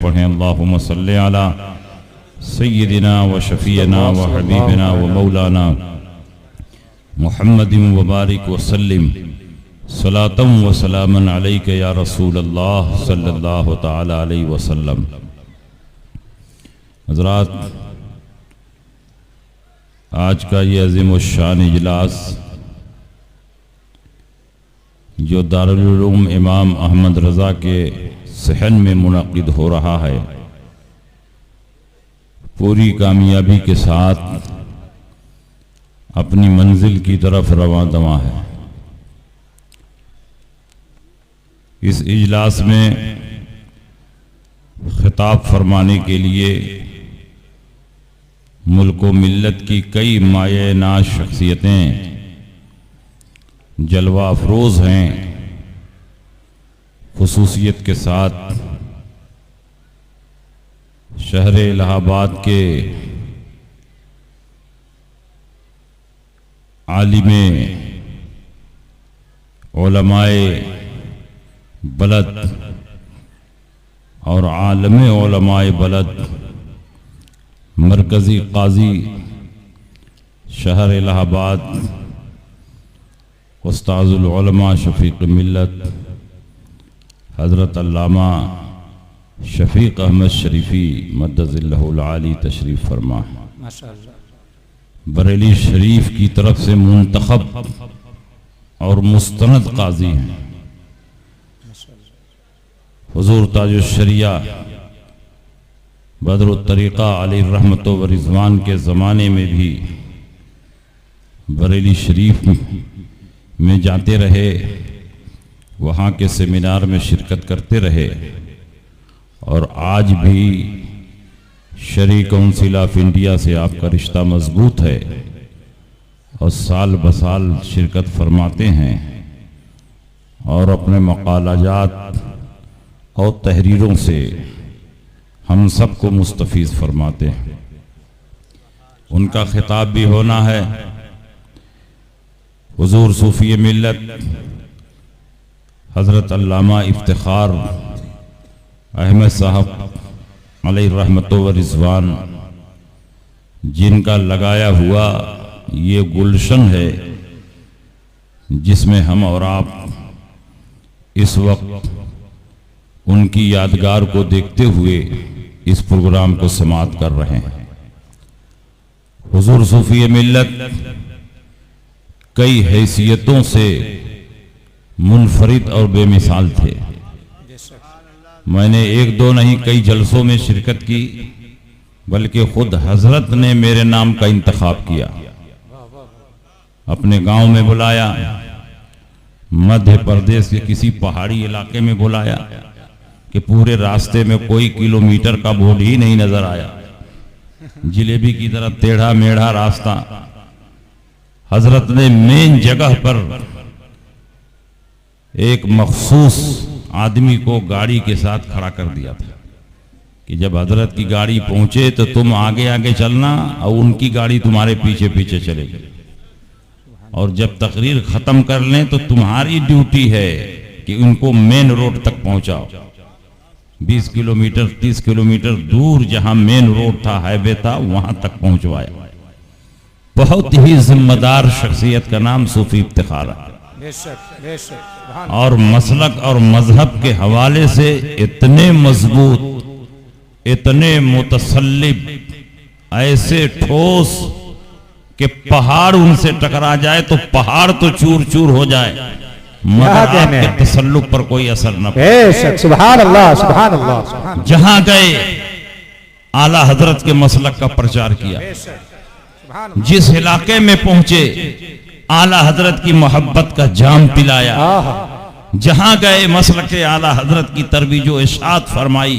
پڑھیں اللہم صلی علی سیدنا و شفیعنا و حبیبنا و مولانا محمد وبارک وسلم صلاة و سلاما علیک یا رسول اللہ صلی اللہ تعالی علیہ وسلم۔ حضرات، آج کا یہ عظیم الشان اجلاس جو دارالعلوم امام احمد رضا کے صحن میں منعقد ہو رہا ہے، پوری کامیابی کے ساتھ اپنی منزل کی طرف رواں دواں ہے۔ اس اجلاس میں خطاب فرمانے کے لیے ملک و ملت کی کئی مایہ ناز شخصیتیں جلوہ افروز ہیں۔ خصوصیت کے ساتھ شہر الہ آباد کے عالم علماء بلد اور عالم علماء بلد مرکزی قاضی شہر الہ آباد استاذ العلماء شفیق ملت حضرت علامہ شفیق احمد شریفی مدد اللہ العالی تشریف فرما، بریلی شریف کی طرف سے منتخب اور مستند قاضی ہیں۔ حضور تاج الشریعہ بدر الطریقہ علیہ الرحمت و رضوان کے زمانے میں بھی بریلی شریف میں جاتے رہے، وہاں کے سیمینار میں شرکت کرتے رہے، اور آج بھی شرعی کونسل آف انڈیا سے آپ کا رشتہ مضبوط ہے اور سال بسال شرکت فرماتے ہیں اور اپنے مقالات اور تحریروں سے ہم سب کو مستفیض فرماتے ہیں۔ ان کا خطاب بھی ہونا ہے۔ حضور صوفی ملت حضرت علامہ افتخار احمد صاحب علیہ الرحمت و رضوان، جن کا لگایا ہوا یہ گلشن ہے جس میں ہم اور آپ اس وقت ان کی یادگار کو دیکھتے ہوئے اس پروگرام کو سماعت کر رہے ہیں۔ حضور صوفی ملت کئی حیثیتوں سے منفرد اور بے مثال تھے۔ میں نے ایک دو نہیں کئی جلسوں میں شرکت کی، بلکہ خود حضرت نے میرے نام کا انتخاب کیا، اپنے گاؤں میں بلایا، مدھیہ پردیش کے کسی پہاڑی علاقے میں بلایا کہ پورے راستے میں کوئی کلومیٹر کا بورڈ ہی نہیں نظر آیا، جلیبی کی طرح ٹیڑھا میڑھا راستہ۔ حضرت نے مین جگہ پر ایک مخصوص آدمی کو گاڑی کے ساتھ کھڑا کر دیا تھا کہ جب حضرت کی گاڑی پہنچے تو تم آگے آگے چلنا اور ان کی گاڑی تمہارے پیچھے پیچھے چلے گی، اور جب تقریر ختم کر لیں تو تمہاری ڈیوٹی ہے کہ ان کو مین روڈ تک پہنچاؤ۔ 20 کلومیٹر 30 کلومیٹر دور جہاں مین روڈ تھا، ہائی وے تھا، وہاں تک پہنچوایا۔ بہت ہی ذمہ دار شخصیت کا نام صوفی افتخار ہے، اور مسلک اور مذہب کے حوالے سے اتنے مضبوط، اتنے متسلب، ایسے ٹھوس کہ پہاڑ ان سے ٹکرا جائے تو پہاڑ تو چور چور ہو جائے، مگر آپ کے تسلب پر کوئی اثر نہ پڑے۔ سبحان اللہ، سبحان اللہ۔ جہاں گئے اعلیٰ حضرت کے مسلک کا پرچار کیا، جس علاقے میں پہنچے اعلیٰ حضرت کی محبت کا جام پلایا، جہاں گئے مسلک اعلیٰ حضرت کی ترویج و اشاعت فرمائی،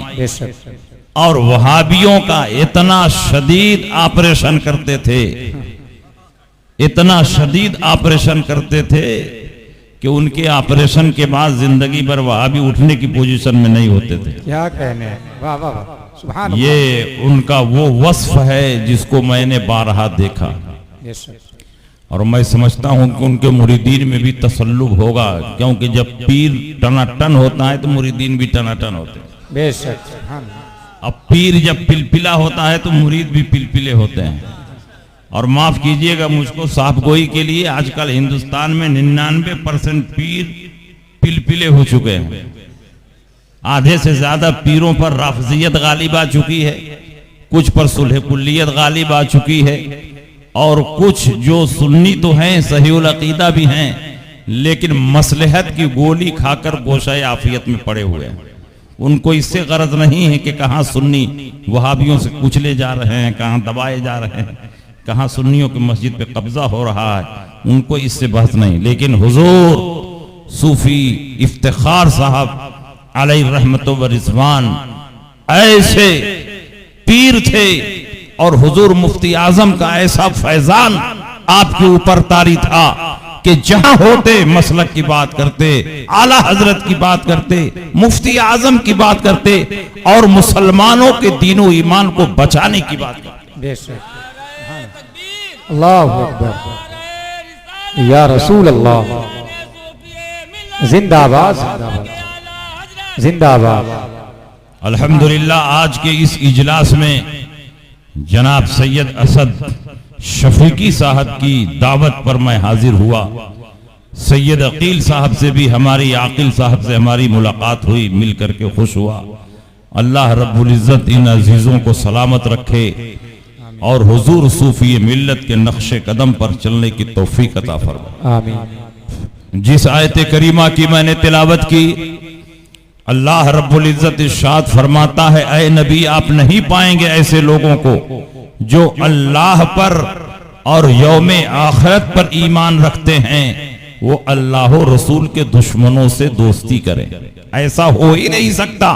اور وہابیوں کا اتنا شدید آپریشن کرتے تھے، اتنا شدید آپریشن کرتے تھے کہ ان کے آپریشن کے بعد زندگی بھر وہابی اٹھنے کی پوزیشن میں نہیں ہوتے تھے۔ کیا کہنے، واہ واہ واہ، سبحان اللہ۔ یہ ان کا وہ وصف ہے جس کو میں نے بارہا دیکھا، اور میں سمجھتا ہوں کہ ان کے مریدین میں بھی تسلب ہوگا، کیونکہ جب پیر ٹنا ٹن ہوتا ہے تو مریدین بھی ٹنا ٹن ہوتے ہیں۔ بے شک، سبحان اللہ۔ اب پیر جب پلپلا ہوتا ہے تو مرید بھی پلپلے ہوتے ہیں. اور معاف کیجئے گا مجھ کو صاحب گوئی کے لیے، آج کل ہندوستان میں 99% پیر پلپلے ہو چکے ہیں. آدھے سے زیادہ پیروں پر رافضیت غالب آ چکی ہے، کچھ پر صلح کلیت غالب آ چکی ہے، اور کچھ جو سنی تو ہیں صحیح العقیدہ بھی ہیں لیکن مصلحت کی گولی کھا کر گوشہ عافیت میں پڑے ہوئے ہیں. ان کو اس سے غرض نہیں ہے کہ کہاں سنی وہابیوں سے کچلے جا رہے ہیں، کہاں دبائے جا رہے ہیں، کہاں سنیوں کی مسجد پہ قبضہ ہو رہا ہے. ان کو اس سے بحث نہیں. لیکن حضور صوفی افتخار صاحب علیہ رحمت و رضوان ایسے پیر تھے، اور حضور مفتی اعظم کا ایسا فیضان آپ کے اوپر طاری تھا کہ جہاں ہوتے مسلک کی بات کرتے، اعلیٰ حضرت کی بات کرتے، مفتی اعظم کی بات کرتے، اور مسلمانوں کے دین و ایمان کو بچانے کی بات کرتے. بے شک. اللہ اکبر یا رسول اللہ. زندہ باد زندہ باد. الحمدللہ آج کے اس اجلاس میں جناب سید اسد شفیقی صاحب کی دعوت پر میں حاضر ہوا. سید عقیل صاحب سے بھی ہماری عاقل صاحب سے ہماری ملاقات ہوئی، مل کر کے خوش ہوا. اللہ رب العزت ان عزیزوں کو سلامت رکھے اور حضور صوفی ملت کے نقش قدم پر چلنے کی توفیق عطا فرمائے. آمین. جس آیت کریمہ کی میں نے تلاوت کی، اللہ رب العزت ارشاد فرماتا ہے اے نبی آپ نہیں پائیں گے ایسے لوگوں کو جو اللہ پر اور یوم آخرت پر ایمان رکھتے ہیں وہ اللہ و رسول کے دشمنوں سے دوستی کریں. ایسا ہو ہی نہیں سکتا.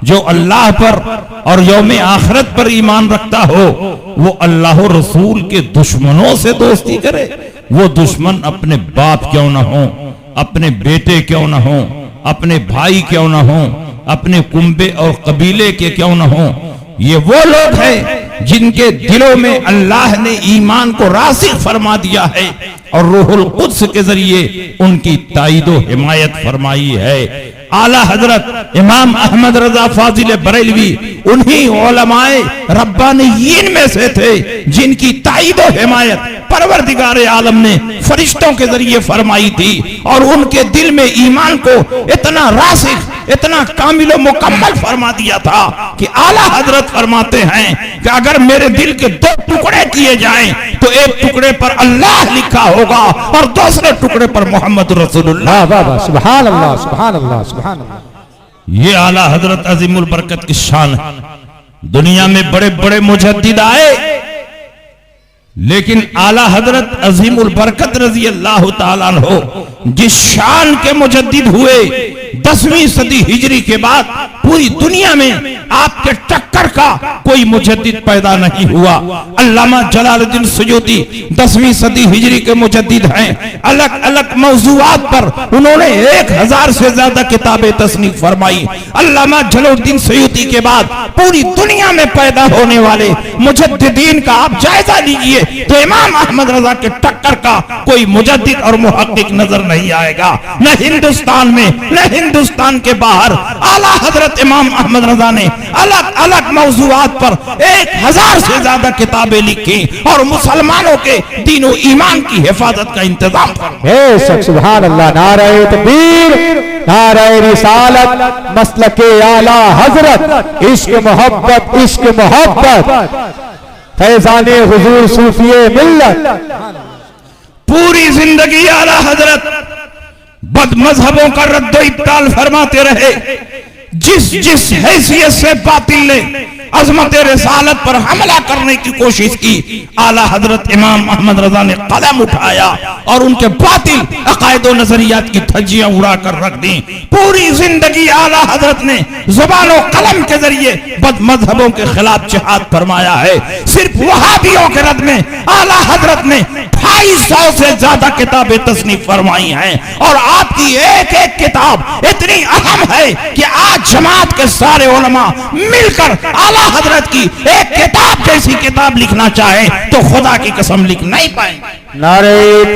جو اللہ پر اور یوم آخرت پر ایمان رکھتا ہو وہ اللہ و رسول کے دشمنوں سے دوستی کرے. وہ دشمن اپنے باپ کیوں نہ ہوں، اپنے بیٹے کیوں نہ ہوں، اپنے بھائی کیوں نہ ہوں، اپنے کنبے اور قبیلے کے کیوں نہ ہوں. یہ وہ لوگ ہیں جن کے دلوں میں اللہ نے ایمان کو راسخ فرما دیا ہے اور روح القدس کے ذریعے ان کی تائید و حمایت فرمائی ہے. اعلیٰ حضرت امام احمد رضا فاضل بریلوی انہی علماء ربانیین میں سے تھے جن کی تائید و حمایت پروردگار عالم نے فرشتوں کے ذریعے فرمائی تھی، اور ان کے دل میں ایمان کو اتنا راسخ، اتنا کامل و مکمل فرما دیا تھا کہ اعلیٰ حضرت فرماتے ہیں کہ اگر میرے دل کے 2 ٹکڑے کیے جائیں تو ایک ٹکڑے پر اللہ لکھا ہوگا اور دوسرے ٹکڑے پر محمد رسول اللہ. سبحان اللہ سبحان اللہ سبحان اللہ. یہ اعلیٰ حضرت عظیم البرکت کی شان ہے. دنیا میں بڑے بڑے مجدد آئے لیکن اعلیٰ حضرت عظیم البرکت رضی اللہ تعالیٰ عنہ جس شان کے مجدد ہوئے 10ویں صدی ہجری کے بعد پوری دنیا میں آپ کے ٹکر کا کوئی مجدد پیدا نہیں ہوا. علامہ جلال الدین سیوطی 10ویں صدی ہجری کے مجدد ہیں. الگ الگ موضوعات پر انہوں نے 1000 سے زیادہ کتابیں تصنیف فرمائی. علامہ جلال الدین سیوطی کے بعد پوری دنیا میں پیدا ہونے والے مجددین کا آپ جائزہ لیجئے تو امام احمد رضا کے ٹکر کا کوئی مجدد اور محقق نظر نہیں آئے گا. نہ ہندوستان میں نہ ہندوستان کے باہر اعلیٰ حضرت امام احمد رضا نے الگ الگ موضوعات پر 1000 سے زیادہ کتابیں لکھی اور مسلمانوں کے دین و ایمان کی حفاظت کا انتظام فرمایا. سبحان اللہ. نعرہ تکبیر، نعرہ رسالت، مسلک اعلیٰ حضرت، عشق محبت، عشق محبت، فیضان حضور صوفی ملت. پوری زندگی اعلیٰ حضرت بد مذہبوں کا رد و ابطال فرماتے رہے. جس حیثیت سے باطل نے عظمت رسالت پر حملہ کرنے کی کوشش کی، اعلیٰ حضرت امام احمد رضا نے قدم اٹھایا اور ان کے باطل عقائد و نظریات کی دھجیاں اڑا کر رکھ دیں. پوری زندگی اعلیٰ حضرت نے زبان و قلم کے ذریعے بد مذہبوں کے خلاف جہاد فرمایا ہے. صرف وہابیوں کے رد میں اعلیٰ حضرت نے 250 سے زیادہ کتابیں تصنیف فرمائی ہیں، اور آپ کی ایک ایک کتاب اتنی اہم ہے کہ آج جماعت کے سارے علماء مل کر اعلیٰ حضرت کی ایک کتاب جیسی کتاب لکھنا چاہیں تو خدا کی قسم لکھ نہیں پائیں. نعرہ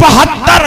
72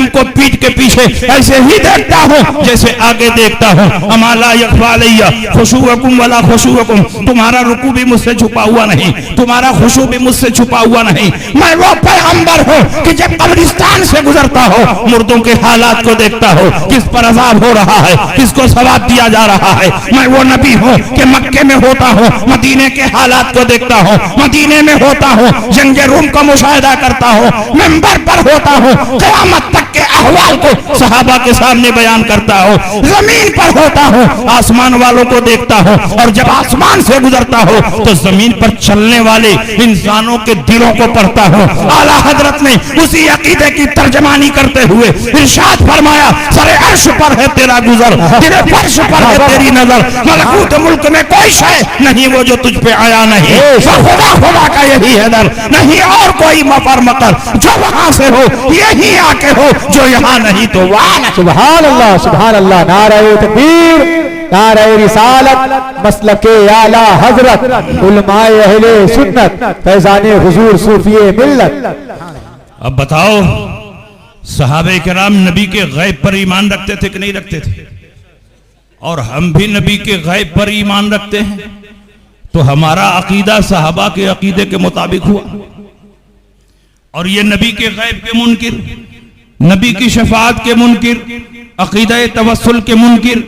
تم کو پیٹ کے پیچھے ایسے ہی دیکھتا ہوں جیسے آگے دیکھتا ہوں. اما لا یخفی علی خشوعکم ولا خشوعکم, تمہارا رکوع بھی مجھ سے چھپا ہوا نہیں, تمہارا خشوع بھی مجھ سے چھپا ہوا نہیں. میں وہ پیغمبر ہوں کہ جب قبرستان سے گزرتا ہو مردوں کے حالات کو دیکھتا ہو, کس پر عذاب ہو رہا ہے, کس کو ثواب دیا جا رہا ہے. میں وہ نبی ہوں کہ مکے میں ہوتا ہوں, مدینے کے حالات کو دیکھتا ہوں, مدینے میں ہوتا ہوں, جنگ روم کا مشاہدہ کرتا ہوں, منبر پر ہوتا ہوں, قیامت تک کے احوال کو صحابہ کے سامنے بیان کرتا ہوں, زمین پر ہوتا ہوں, آسمان والوں کو دیکھتا ہوں, اور جب آسمان سے گزرتا ہوں تو زمین پر چلنے والے انسانوں کے دلوں کو پڑھتا ہوں. اعلیٰ حضرت نے اسی عقیدے کی ترجمانی کرتے ہوئے ارشاد فرمایا, سر عرش پر ہے تیرا گزر, تیرے فرش پر ہے تیری نظر, ملکوت ملک میں کوئی شے نہیں وہ جو تجھ پہ آیا نہیں, خدا خدا کا یہی ہے در, نہیں اور کوئی مفر مقر, جو وہاں سے ہو یہی آ کے ہو, جو یہاں نہیں تو وہاں نہیں. سبحان اللہ, سبحان اللہ, نعرہ تکبیر, نعرہ رسالت, مسلک اعلیٰ حضرت, علماء اہل سنت, فیضان حضور صوفی ملت. اب بتاؤ صحابہ کرام نبی کے غیب پر ایمان رکھتے تھے کہ نہیں رکھتے تھے؟ اور ہم بھی نبی کے غیب پر ایمان رکھتے ہیں, تو ہمارا عقیدہ صحابہ کے عقیدے کے مطابق ہوا, اور یہ نبی کے غیب کے منکر, نبی کی شفاعت کے منکر, عقیدہ توسل کے منکر,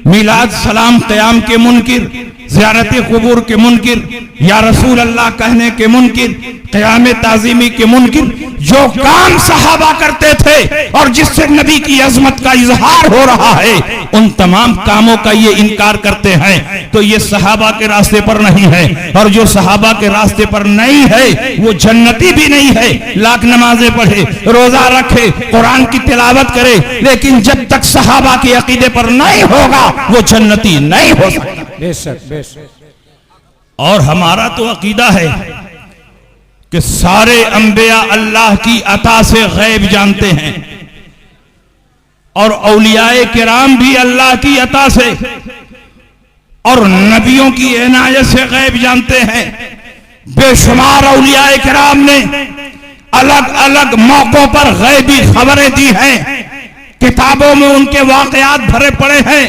میلاد سلام قیام کے منکر, زیارت قبور کے منکر, یا رسول اللہ کہنے کے منکر, قیام تعظیمی کے منکر, جو کام صحابہ کرتے تھے اور جس سے نبی کی عظمت کا اظہار ہو رہا ہے ان تمام کاموں کا یہ انکار کرتے ہیں, تو یہ صحابہ کے راستے پر نہیں ہے, اور جو صحابہ کے راستے پر نہیں ہے وہ جنتی بھی نہیں ہے. لاکھ نمازیں پڑھے, روزہ رکھے, قرآن کی تلاوت کرے, لیکن جب تک صحابہ کے عقیدے پر نہیں ہوگا وہ جنتی نہیں ہو سکتا. بے شک, بے شک. اور ہمارا تو عقیدہ ہے کہ سارے انبیاء اللہ کی عطا سے غیب جانتے ہیں, اور اولیاء کرام بھی اللہ کی عطا سے اور نبیوں کی عنایت سے غیب جانتے ہیں. بے شمار اولیاء کرام نے الگ الگ موقعوں پر غیبی خبریں دی ہیں, کتابوں میں ان کے واقعات بھرے پڑے ہیں.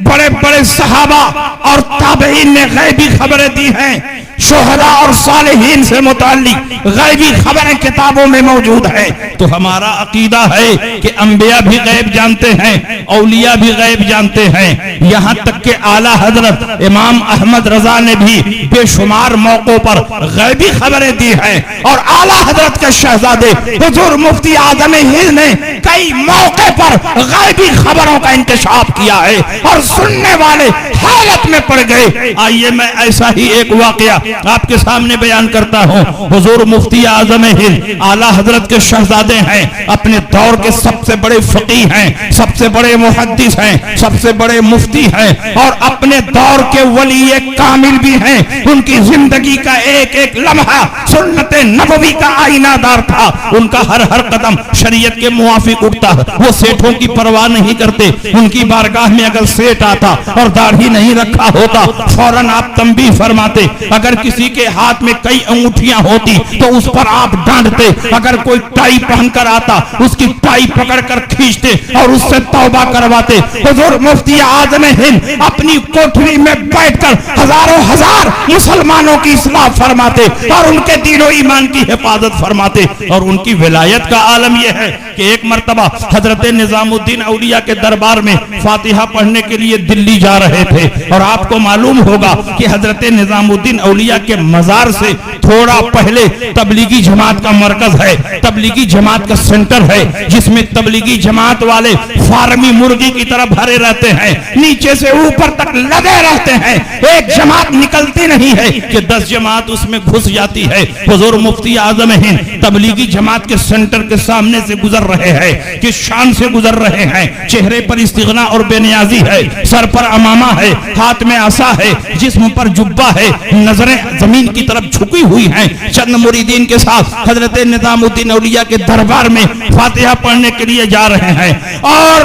بڑے بڑے صحابہ اور تابعین نے غیبی خبریں دی ہیں, شہداء اور صالحین سے متعلق غیبی خبریں کتابوں میں موجود ہیں. تو ہمارا عقیدہ ہے کہ انبیاء بھی غیب جانتے ہیں, اولیاء بھی غیب جانتے ہیں, یہاں تک کہ اعلیٰ حضرت امام احمد رضا نے بھی بے شمار موقعوں پر غیبی خبریں دی ہیں, اور اعلیٰ حضرت کے شہزادے حضور مفتی اعظم ہند نے کئی موقع پر غیبی خبروں کا انکشاف کیا ہے, اور سننے والے حالت میں پڑ گئے. آئیے میں ایسا ہی ایک واقعہ آپ کے سامنے بیان کرتا ہوں. حضور مفتی اعظم ہند اعلیٰ حضرت کے شہزادے ہیں, اپنے دور کے سب سے بڑے فقیہ ہیں, سب سے بڑے محدث ہیں, سب سے بڑے مفتی ہیں, اور اپنے دور کے ولی کامل بھی ہیں. ان کی زندگی کا ایک ایک لمحہ سنت نبوی کا آئینہ دار تھا, ان کا ہر ہر قدم شریعت کے موافق اٹھتا. وہ سیٹھوں کی پرواہ نہیں کرتے, ان کی بارگاہ میں اگر سیٹ آتا اور داڑھی نہیں رکھا ہوتا فوراً آپ تنبیہ فرماتے. اگر کسی کے ہاتھ میں کئی انگوٹھیاں ہوتی تو اس پر آپ ڈانٹتے, اگر کوئی ٹائی پہن کر آتا اس کی ٹائی پکڑ کر کھینچتے اور اس سے توبہ کرواتے. حضور مفتی اعظم ہند اپنی کوٹھری میں بیٹھ کر ہزاروں ہزار مسلمانوں کی اصلاح فرماتے اور ان کے دین و ایمان کی حفاظت فرماتے. اور ان کی ولایت کا عالم یہ ہے کہ ایک مرتبہ حضرت نظام الدین اولیاء کے دربار میں فاتحہ پڑھنے کے لیے دلی جا رہے تھے, اور آپ کو معلوم ہوگا کہ حضرت نظام الدین اولیاء کے مزار سے تھوڑا پہلے تبلیغی جماعت کا مرکز ہے, تبلیغی جماعت کا سینٹر ہے, جس میں تبلیغی جماعت والے فارمی مرغی کی طرح بھرے رہتے ہیں, نیچے سے اوپر تک لگے رہتے ہیں. ایک جماعت نکلتی نہیں ہے کہ 10 جماعت اس میں گھس جاتی ہے. حضور مفتی اعظم ہند تبلیغی جماعت کے سینٹر کے سامنے سے گزر رہے ہیں, کس شان سے گزر رہے ہیں, چہرے پر استغنا اور بے نیازی ہے, سر پر امامہ ہے, ہاتھ میں عصا ہے, جسم پر جبہ ہے, نظریں زمین کی طرف جھکی ہوئی ہیں. چند مریدین کے ساتھ حضرت نظام الدین اولیاء کے دربار میں فاتحہ پڑھنے کے لیے جا رہے ہیں, اور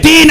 3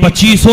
25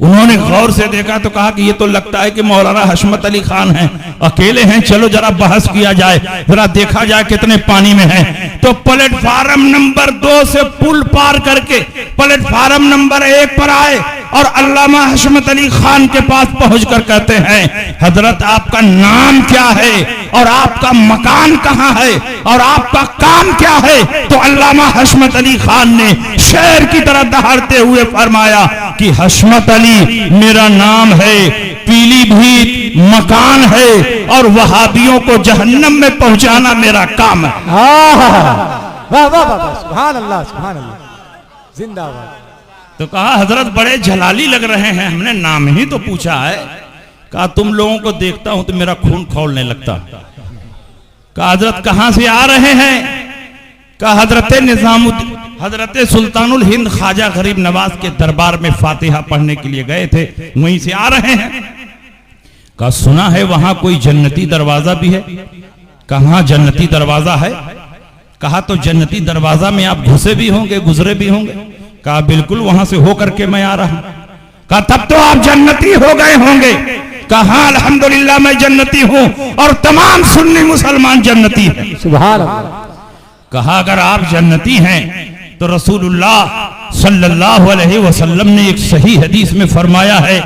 انہوں نے غور سے دیکھا تو کہا کہ یہ تو لگتا ہے کہ مولانا حشمت علی خان ہیں، اکیلے ہیں، چلو ذرا بحث کیا جائے، ذرا دیکھا جائے کتنے پانی میں ہیں۔ تو پلیٹ فارم نمبر 2 سے پل پار کر کے پلیٹ فارم نمبر 1 پر آئے اور علامہ حشمت علی خان کے پاس پہنچ کر کہتے ہیں حضرت آپ کا نام کیا ہے اور آپ کا مکان کہاں ہے اور آپ کا کام کیا ہے؟ تو علامہ حشمت علی خان نے شیر کی طرح دہاڑتے ہوئے فرمایا کہ حشمت علی میرا نام ہے، پیلی بھیت مکان ہے اور وہابیوں کو جہنم میں پہنچانا میرا کام ہے۔ واہ واہ واہ، سبحان اللہ سبحان اللہ، زندہ باد۔ تو کہا حضرت بڑے جلالی لگ رہے ہیں، ہم نے نام ہی تو پوچھا ہے۔ کہا تم لوگوں کو دیکھتا ہوں تو میرا خون کھولنے لگتا۔ کہا حضرت کہاں سے آ رہے ہیں؟ کہا حضرت نظام الدین حضرت سلطان الہند خواجہ غریب نواز کے دربار میں فاتحہ پڑھنے کے لیے گئے تھے، وہیں سے آ رہے ہیں۔ کہا سنا ہے وہاں کوئی جنتی دروازہ بھی ہے۔ کہاں جنتی دروازہ ہے؟ کہا تو جنتی دروازہ میں آپ گھسے بھی ہوں گے، گزرے بھی ہوں گے؟ کہا بالکل وہاں سے ہو کر کے میں آ رہا ہوں۔ کہا تب تو آپ جنتی ہو گئے ہوں گے؟ کہا الحمدللہ میں جنتی ہوں اور تمام سنی مسلمان جنتی ہیں۔ سبحان اللہ۔ کہا اگر آپ جنتی ہیں تو رسول اللہ صلی اللہ علیہ وسلم نے ایک صحیح حدیث میں فرمایا ہے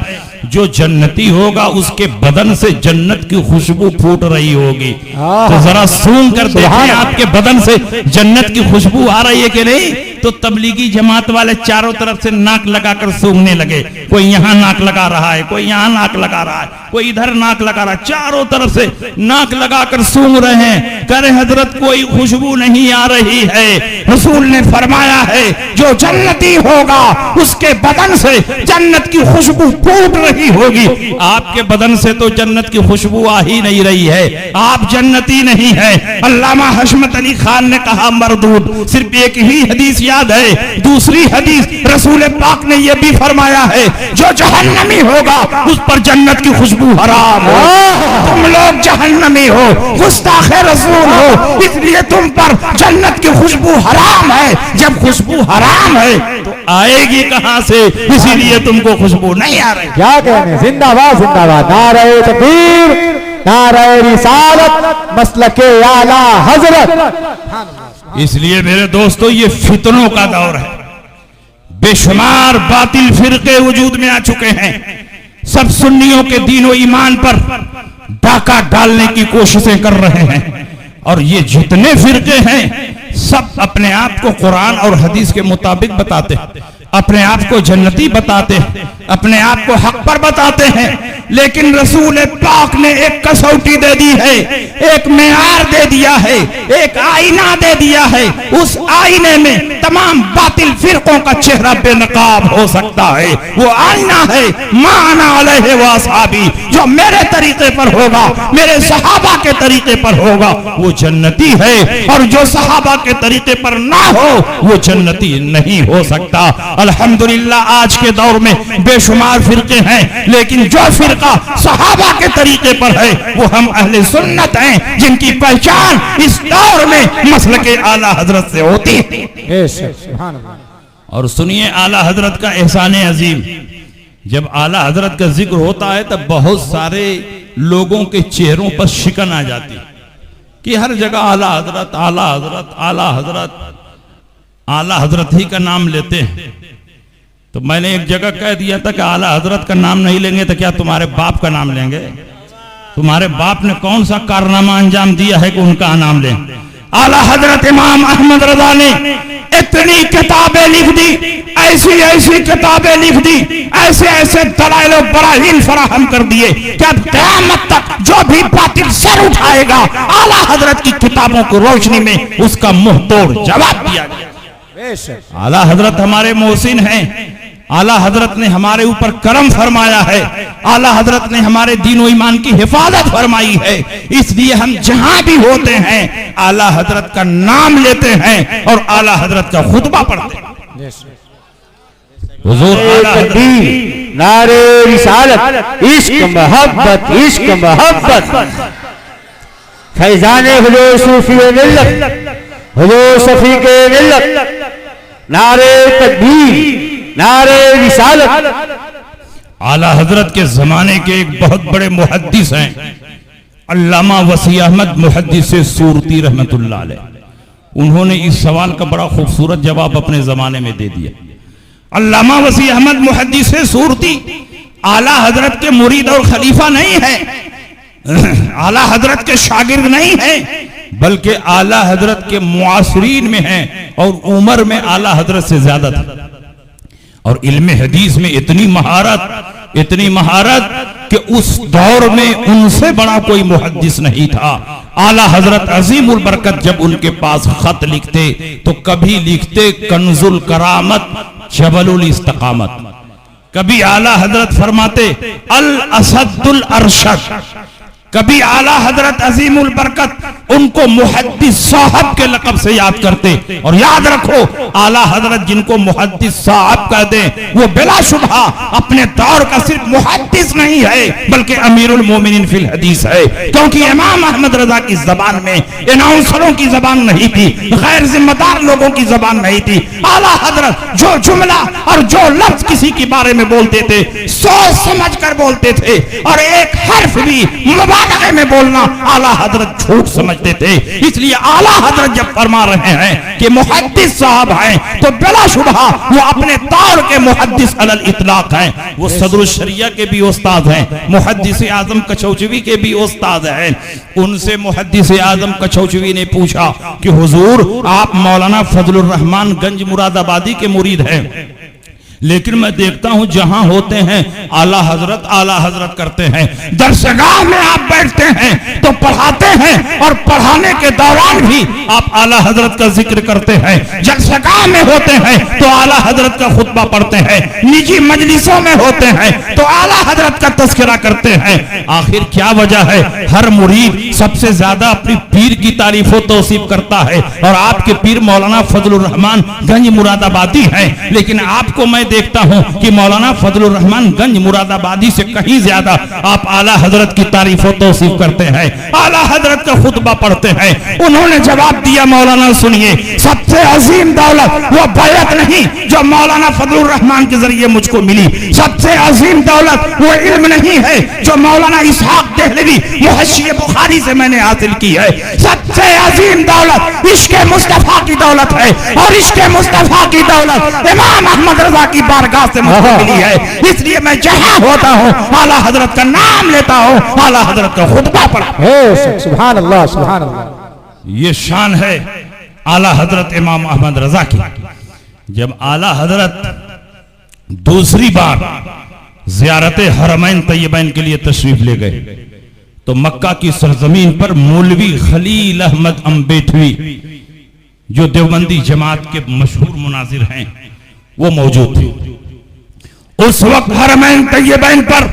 جو جنتی ہوگا اس کے بدن سے جنت کی خوشبو پھوٹ رہی ہوگی۔ تو ذرا سون کر دیکھیں آپ کے بدن سے جنت کی خوشبو آ رہی ہے کہ نہیں؟ تو تبلیغی جماعت والے چاروں طرف سے ناک لگا کر سونگنے لگے، کوئی یہاں ناک لگا رہا ہے، کوئی یہاں ناک لگا رہا ہے، کوئی ادھر ناک لگا رہا ہے، چاروں طرف سے ناک لگا کر سونگ رہے ہیں۔ کہہ رہے حضرت کوئی خوشبو نہیں آ رہی ہے۔ رسول نے فرمایا ہے جو جنتی ہوگا اس کے بدن سے جنت کی خوشبو پھوٹ رہی ہوگی۔ آپ کے بدن سے تو جنت کی خوشبو آ ہی نہیں رہی ہے، آپ جنتی نہیں ہے۔ علامہ حشمت علی خان نے کہا مردود، صرف ایک ہی حدیث یاد ہے، دوسری حدیث رسول پاک نے یہ بھی فرمایا ہے جو جہنمی ہوگا اس پر جنت کی خوشبو حرام ہو۔ تم لوگ جہنمی ہو، گستاخ رسول ہو، اس لیے تم پر جنت کی خوشبو حرام ہے۔ جب خوشبو حرام ہے تو آئے گی کہاں سے؟ اسی لیے تم کو خوشبو نہیں آ رہی۔ کیا کہنے، زندہ باد زندہ باد، نعرہ تکبیر، نعرہ رسالت، مسلک اعلی حضرت۔ اس لیے میرے دوستو یہ فتنوں کا دور ہے، بے شمار باطل فرقے وجود میں آ چکے ہیں، سب سنیوں کے دین و ایمان پر ڈاکہ ڈالنے کی کوششیں کر رہے ہیں، اور یہ جتنے فرقے ہیں سب اپنے آپ کو قرآن اور حدیث کے مطابق بتاتے ہیں، اپنے آپ کو جنتی بتاتے ہیں، اپنے آپ کو حق پر بتاتے ہیں، لیکن رسول پاک نے ایک کسوٹی دے دی ہے، ایک معیار دے دیا ہے، ایک آئینہ دے دیا ہے، اس آئینے میں تمام باطل فرقوں کا چہرہ بے نقاب ہو سکتا ہے۔ وہ آئینہ ہے ما انا علیہ واصحابی، جو میرے طریقے پر ہوگا، میرے صحابہ کے طریقے پر ہوگا وہ جنتی ہے، اور جو صحابہ کے طریقے پر نہ ہو وہ جنتی نہیں ہو سکتا۔ الحمدللہ آج کے دور میں بے شمار فرقے ہیں، لیکن جو فرقہ صحابہ کے طریقے پر ہے وہ ہم اہل سنت ہیں، جن کی پہچان اس دور میں مسلک اعلی حضرت سے ہوتی ہے۔ اور سنیے اعلی حضرت کا احسان عظیم، جب اعلی حضرت کا ذکر ہوتا ہے تب بہت سارے لوگوں کے چہروں پر شکن آ جاتی کہ ہر جگہ اعلی حضرت اعلی حضرت اعلی حضرت اعلی حضرت ہی کا نام لیتے ہیں۔ تو میں نے ایک جگہ کہہ دیا تھا کہ اعلی حضرت کا نام نہیں لیں گے تو کیا تمہارے باپ کا نام لیں گے؟ تمہارے باپ نے کون سا کارنامہ انجام دیا ہے کہ ان کا نام لیں؟ اعلی حضرت امام احمد رضا نے اتنی کتابیں لکھ دی، ایسی ایسی کتابیں لکھ دی، ایسے ایسے دلائل و براہین فراہم کر دیے کہ اب قیامت تک جو بھی باطل سر اٹھائے گا اعلی حضرت کی کتابوں کی روشنی میں اس کا منہ توڑ جواب دیا گیا۔ اعلی حضرت ہمارے محسن ہیں، اعلی حضرت نے ہمارے اوپر کرم فرمایا ہے، اعلی حضرت نے ہمارے دین و ایمان کی حفاظت فرمائی ہے، اس لیے ہم جہاں بھی ہوتے ہیں اعلی حضرت کا نام لیتے ہیں اور اعلی حضرت کا خطبہ پڑھتے ہیں۔ حضور اعلی حضرت، نعرہ رسالت، عشق محبت، عشق محبت، فیضان حضور صوفی ملت، حضور شفیع ملت، نعرہ تکبیر، نعرہ رسالت۔ اعلیٰ حضرت کے زمانے کے ایک بہت بڑے محدث ہیں علامہ وسیع احمد محدث سورتی رحمت اللہ علیہ، انہوں نے اس سوال کا بڑا خوبصورت جواب اپنے زمانے میں دے دیا۔ علامہ وسیع احمد محدث سورتی اعلیٰ حضرت کے مرید اور خلیفہ نہیں ہے، اعلیٰ حضرت کے شاگرد نہیں ہیں، بلکہ اعلیٰ حضرت کے معاصرین میں ہیں، اور عمر میں اعلیٰ حضرت سے زیادہ تھا، اور علم حدیث میں اتنی مہارت کہ اس دور میں ان سے بڑا کوئی محدث نہیں تھا۔ اعلیٰ حضرت عظیم البرکت جب ان کے پاس خط لکھتے تو کبھی لکھتے کنز الکرامت جبل الاستقامت، کبھی اعلیٰ حضرت فرماتے الاسد الارشد، کبھی اعلیٰ حضرت عظیم البرکت ان کو محدث صاحب کے لقب سے یاد کرتے۔ اور یاد رکھو اعلیٰ حضرت جن کو محدث صاحب کہتے ہیں وہ بلا شبہ اپنے دور کا صرف محدث نہیں ہے بلکہ امیر المومنین فی الحدیث ہے، کیونکہ امام احمد رضا کی زبان میں اناؤنسروں کی زبان نہیں تھی، غیر ذمہ دار لوگوں کی زبان نہیں تھی۔ اعلیٰ حضرت جو جملہ اور جو لفظ کسی کے بارے میں بولتے تھے سوچ سمجھ کر بولتے تھے، اور ایک حرف بھی مبالغے میں بولنا اعلیٰ حضرت جھوٹ سمجھتے تھے۔ اس لیے اعلیٰ حضرت جب فرما رہے ہیں کہ محدث صاحب ہیں تو بلا شبہ وہ اپنے دور کے محدث علی الاطلاق ہیں، وہ صدر الشریعہ کے بھی استاد ہیں، محدث اعظم کچھوچوی کے بھی استاد ہیں۔ ان سے محدث اعظم کچھوچوی نے پوچھا کہ حضور آپ مولانا فضل الرحمن گنج مراد آبادی کے مرید ہیں، لیکن میں دیکھتا ہوں جہاں ہوتے ہیں اعلیٰ حضرت کرتے ہیں، درسگاہ میں آپ بیٹھتے ہیں تو پڑھاتے ہیں، اور پڑھانے کے دوران بھی آپ اعلیٰ حضرت کا ذکر کرتے ہیں، جلسگاہ میں ہوتے ہیں تو اعلیٰ حضرت کا خطبہ پڑھتے ہیں، نجی مجلسوں میں ہوتے ہیں تو اعلیٰ حضرت کا تذکرہ کرتے ہیں۔ آخر کیا وجہ ہے؟ ہر مرید سب سے زیادہ اپنی پیر کی تعریف و توصیف کرتا ہے، اور آپ کے پیر مولانا فضل الرحمن گنج مراد آبادی ہیں، لیکن آپ کو میں دیکھتا ہوں کہ مولانا فضل الرحمن گنج مراد آبادی سے کہیں زیادہ آپ اعلیٰ حضرت کی تعریف و توصیف کرتے ہیں، اعلیٰ حضرت کا خطبہ پڑھتے ہیں۔ انہوں نے جواب دیا مولانا سنیے، سب سے عظیم دولت وہ بیعت نہیں جو مولانا فضل الرحمن کے ذریعے مجھ کو ملی، سب سے عظیم دولت وہ علم نہیں ہے جو مولانا اسحاق دہلوی محشی بخاری سے میں نے حاصل کی ہے، سب سے عظیم دولت عشق مصطفیٰ کی دولت ہے، اور عشق مصطفیٰ کی دولت امام احمد رضا کی بارگاہ سے مجھ کو ملی ہے۔ اس لیے میں جہاں ہوتا ہوں اعلیٰ حضرت کا نام لیتا ہوں، اعلیٰ حضرت کا خطبہ پڑھا۔ سبحان اللہ، سبحان اللہ۔ یہ شان ہے اعلیٰ حضرت امام احمد رضا کی۔ جب اعلیٰ حضرت دوسری بار زیارت حرمین طیبین کے لیے تشریف لے گئے تو مکہ کی سرزمین پر مولوی خلیل احمد امبیٹوی جو دیوبندی جماعت کے مشہور مناظر ہیں وہ موجود تھے۔ اس وقت حرمین طیبین پر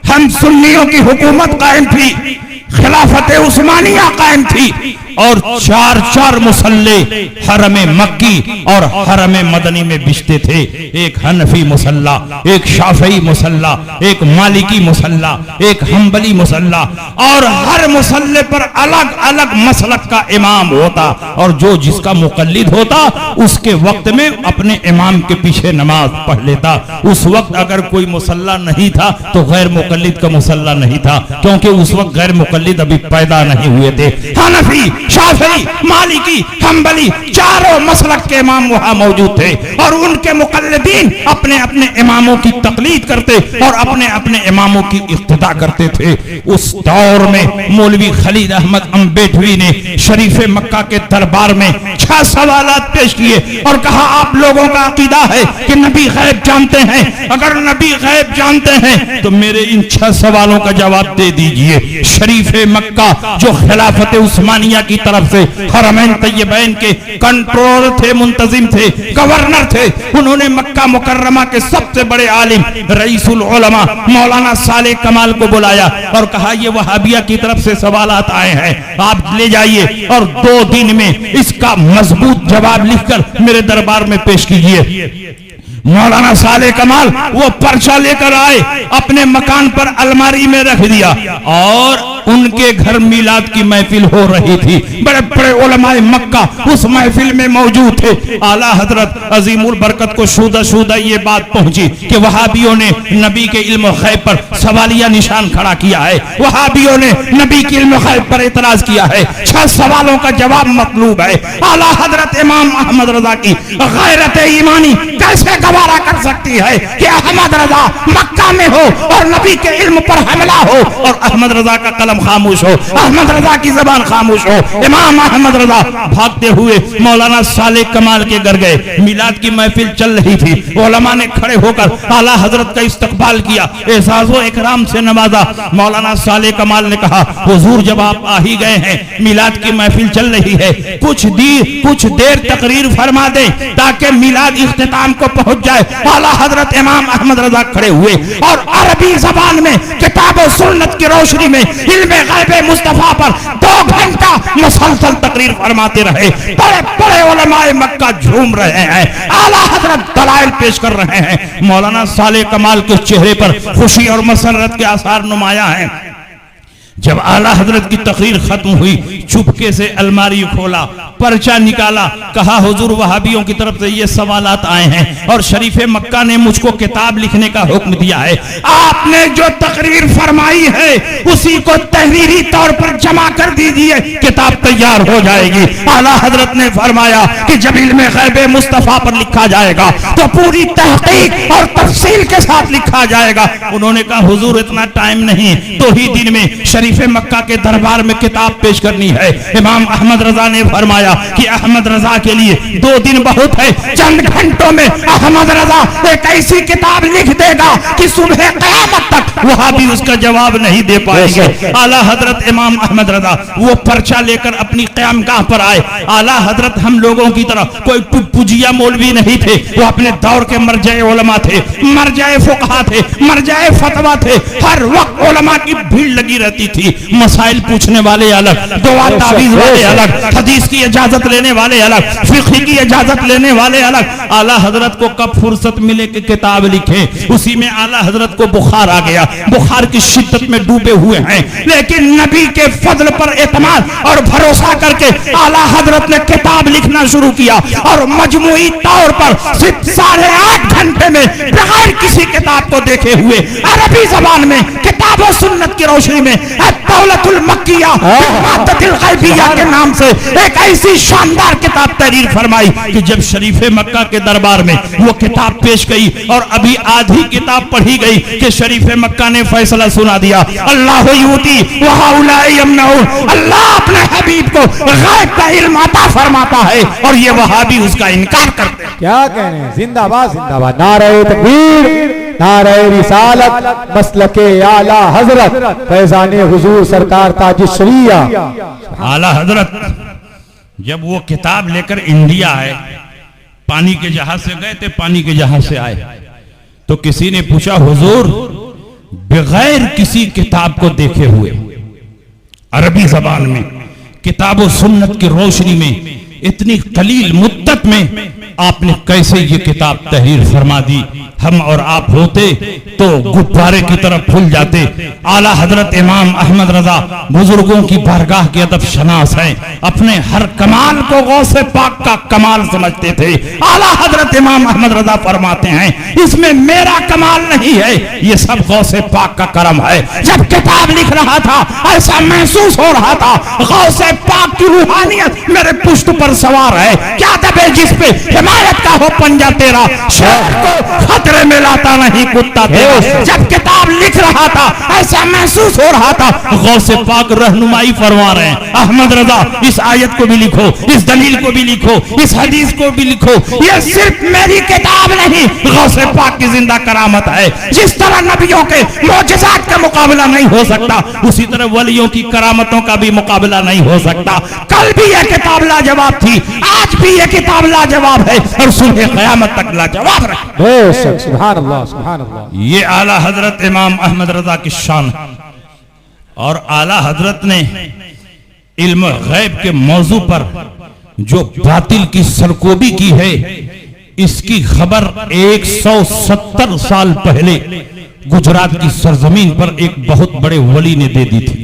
ہم سنیوں کی حکومت قائم تھی، خلافت عثمانیہ قائم تھی، اور چار مسلح حرم مکی اور حرم مدنی میں بچتے تھے، ایک حنفی مسلح، ایک شافعی مسلح، ایک مالکی مسلح، ایک حنبلی مسلح، اور ہر مسلح پر الگ الگ مسلک کا امام ہوتا، اور جو جس کا مقلد ہوتا اس کے وقت میں اپنے امام کے پیچھے نماز پڑھ لیتا۔ اس وقت اگر کوئی مسلح نہیں تھا تو غیر مقلد کا مسلح نہیں تھا، کیونکہ اس وقت غیر مقلد ابھی پیدا نہیں ہوئے تھے۔ حنفی، شافعی، مالکی، حنبلی چاروں مسلک کے امام وہاں موجود تھے، اور ان کے مقلدین اپنے اپنے اماموں کی تقلید کرتے اور اپنے اپنے اماموں کی اقتداء کرتے تھے۔ اس دور میں مولوی خلیل احمد امبیٹوی نے شریف مکہ کے دربار میں 6 سوالات پیش کیے اور کہا آپ لوگوں کا عقیدہ ہے کہ نبی غیب جانتے ہیں، اگر نبی غیب جانتے ہیں تو میرے ان 6 سوالوں کا جواب دے دیجئے۔ شریف مکہ جو خلافت عثمانیہ کی طرف سے حرمین طیبین کے کنٹرول تھے، منتظم تھے، گورنر تھے، انہوں نے مکہ مکرمہ کے سب سے بڑے عالم رئیس العلماء مولانا صالح کمال کو بلایا اور کہا یہ وہابیہ کی طرف سے سوالات آئے ہیں، آپ لے جائیے اور 2 دن میں اس کا مضبوط جواب لکھ کر میرے دربار میں پیش کیجئے۔ مولانا صالح کمال وہ پرچہ لے کر آئے، اپنے مکان پر الماری میں رکھ دیا، اور ان کے گھر میلاد کی محفل ہو رہی تھی، بڑے بڑے علماء مکہ اس محفل میں موجود تھے۔ اعلیٰ حضرت عظیم البرکت کو شودہ شودہ یہ بات پہنچی کہ وہابیوں نے نبی کے علم و غیب پر سوالیہ نشان کھڑا کیا ہے، وہابیوں نے نبی کے علم و غیب پر اعتراض کیا ہے، 6 سوالوں کا جواب مطلوب ہے۔ اعلیٰ حضرت امام احمد رضا کی غیرت ایمانی کیسے گوارا کر سکتی ہے کہ احمد رضا مکہ میں ہو اور نبی کے علم پر حملہ ہو اور احمد رضا کا قلم خاموش ہو، احمد رضا کی زبان خاموش ہو۔ امام احمد رضا بھاگتے ہوئے مولانا صالح کمال کے گھر گئے، میلاد کی محفل چل رہی تھی، علماء نے کھڑے ہو کر اعلیٰ حضرت کا استقبال کیا، اعزاز و اکرام سے نوازا۔ مولانا صالح کمال نے کہا حضور جب آپ آ ہی گئے ہیں، میلاد کی محفل چل رہی ہے، کچھ دیر تقریر فرما دیں تاکہ میلاد اختتام کو پہنچ جائے۔ اعلیٰ حضرت امام احمد رضا کھڑے ہوئے اور عربی زبان میں کتاب و سنت کی روشنی میں علم غیب مصطفیٰ پر 2 گھنٹہ مسلسل تقریر فرماتے رہے۔ بڑے بڑے علماء مکہ جھوم رہے ہیں، اعلیٰ حضرت دلائل پیش کر رہے ہیں، مولانا صالح کمال کے چہرے پر خوشی اور مسرت کے آثار نمایاں ہیں۔ جب اعلیٰ حضرت کی تقریر ختم ہوئی، چپکے سے الماری کھولا، پرچہ نکالا، کہا حضور وہابیوں کی طرف سے یہ سوالات آئے ہیں اور شریف مکہ نے مجھ کو کتاب لکھنے کا حکم دیا ہے، آپ نے جو تقریر فرمائی ہے اسی کو تحریری طور پر جمع کر دیجئے، کتاب تیار ہو جائے گی۔ اعلیٰ حضرت نے فرمایا کہ جب علم غیب مصطفیٰ پر لکھا جائے گا تو پوری تحقیق اور تفصیل کے ساتھ لکھا جائے گا۔ انہوں نے کہا حضور اتنا ٹائم نہیں، 2 ہی دن میں شریف مکہ کے دربار میں کتاب پیش کرنی ہے۔ امام احمد رضا نے فرمایا کہ احمد رضا کے لیے 2 دن بہت ہے، چند گھنٹوں میں احمد رضا ایک ایسی کتاب لکھ دے گا کہ صبح قیامت تک وہاں بھی اس کا جواب نہیں دے پائیں گے۔ اعلیٰ حضرت امام احمد رضا وہ پرچہ لے کر اپنی قیام گاہ پر آئے۔ اعلیٰ حضرت ہم لوگوں کی طرح کوئی پجیا مولوی نہیں تھے، وہ اپنے دور کے مرجع علماء تھے، مرجع فقہا تھے، مرجع فتویٰ تھے، ہر وقت علماء کی بھیڑ لگی رہتی تھی، مسائل پوچھنے والے الگ، دعا تعویذ والے الگ، حدیث کی اجازت لینے والے الگ، فقہ کی اجازت لینے والے الگ۔ اعلیٰ حضرت کو کب فرصت ملے کہ کتاب لکھیں، اسی میں اعلیٰ حضرت کو بخار آ گیا، بخار کی شدت میں ڈوبے ہوئے ہیں، لیکن نبی کے فضل پر اعتماد اور بھروسہ کر کے اعلیٰ حضرت نے کتاب لکھنا شروع کیا اور مجموعی طور پر 8.5 گھنٹے میں بغیر کسی کتاب کو دیکھے ہوئے عربی زبان میں کتاب و سنت کی روشنی میں الدولۃ المکیہ بالمادۃ الغیبیہ کے نام سے ایک ایسی شاندار کتاب تحریر فرمائی کہ جب شریف مکہ کے دربار میں وہ کتاب پیش گئی اور ابھی آدھی کتاب پڑھی گئی کہ شریف مکہ نے فیصلہ سنا دیا، اللہ یؤتی وہؤلاء یمنعون، اللہ اپنے حبیب کو غیب کا علم عطا فرماتا ہے اور یہ وہابی اس کا انکار کرتے ہیں۔ کیا کہنے ہیں، زندہ باد زندہ باد، نعرہ تکبیر، نعرہ رسالت، مسلک اعلیٰ حضرت فیضان حضور سرکار تاج الشریعہ۔ اعلیٰ حضرت جب وہ کتاب لے کر انڈیا آئے، پانی کے جہاز سے گئے تھے، پانی کے جہاز سے آئے تو کسی نے پوچھا حضور بغیر کسی کتاب کو دیکھے ہوئے عربی زبان میں کتاب و سنت کی روشنی میں اتنی قلیل مدت میں آپ نے کیسے یہ کتاب تحریر فرما دی؟ ہم اور آپ ہوتے تو غبارے کی طرف پھول جاتے۔ اعلیٰ حضرت امام احمد رضا بزرگوں کی بارگاہ کے ادب شناس ہیں، اپنے ہر کمال کو غوث پاک کا کمال سمجھتے تھے۔ اعلیٰ حضرت امام احمد رضا فرماتے ہیں اس میں میرا کمال نہیں ہے، یہ سب غوث پاک کا کرم ہے۔ جب کتاب لکھ رہا تھا ایسا محسوس ہو رہا تھا غوث پاک کی روحانیت میرے پشت پر سوار ہے، کیا دبے جس پہ حمایت کا ہو پنجہ تیرا، شہر کو خطرے میں لاتا نہیں کتا تیرا۔ جب کتاب لکھ رہا تھا ایسا محسوس ہو رہا تھا غوث پاک رہنمائی فرما رہے ہیں، احمد رضا اس آیت کو بھی لکھو، اس دلیل کو بھی لکھو، اس حدیث کو بھی لکھو، یہ صرف میری کتاب نہیں غوث پاک کی زندہ کرامت ہے۔ جس طرح نبیوں کے معجزات کا مقابلہ نہیں ہو سکتا اسی طرح ولیوں کی کرامتوں کا بھی مقابلہ نہیں ہو سکتا۔ کل بھی یہ کتاب لاجواب تھی، آج بھی یہ کتاب لاجواب ہے اور صبح قیامت تک لاجواب رہے۔ بے شک، سبحان اللہ سبحان اللہ۔ یہ اعلیٰ حضرت امام احمد رضا کی شان اور اعلیٰ حضرت نے علم غیب کے موضوع پر جو باطل کی سرکوبی کی ہے اس کی خبر 170 سال پہلے گجرات کی سرزمین پر ایک بہت بڑے ولی نے دے دی تھی۔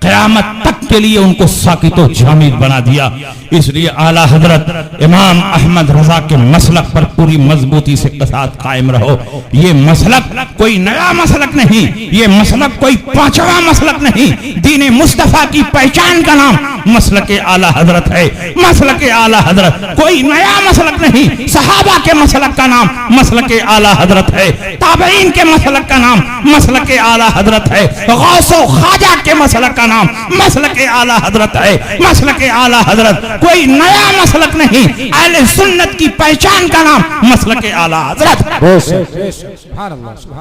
قیامت تک کے لیے ان کو ساکت و جامد بنا دیا. اس لیے اعلیٰ حضرت امام احمد رضا کے مسلک پر پوری مضبوطی سے ساتھ قائم رہو. یہ مسلک کوئی نیا مسلک نہیں, یہ مسلک کوئی پانچواں مسلک نہیں. دین مصطفیٰ کی پہچان کا نام مسلک اعلیٰ حضرت ہے. مسلک اعلیٰ حضرت کوئی نیا مسلک نہیں. صحابہ کے مسلک کا نام مسلک اعلیٰ حضرت ہے. تابعین کے مسلک کا نام مسلک اعلیٰ حضرت ہے. غوث و خواجہ کے مسلک کا نام مسلک اعلیٰ حضرت ہے. مسلک اعلیٰ حضرت کوئی نیا مسلک نہیں. اہل سنت کی پہچان کا نام مسلک اعلیٰ حضرت.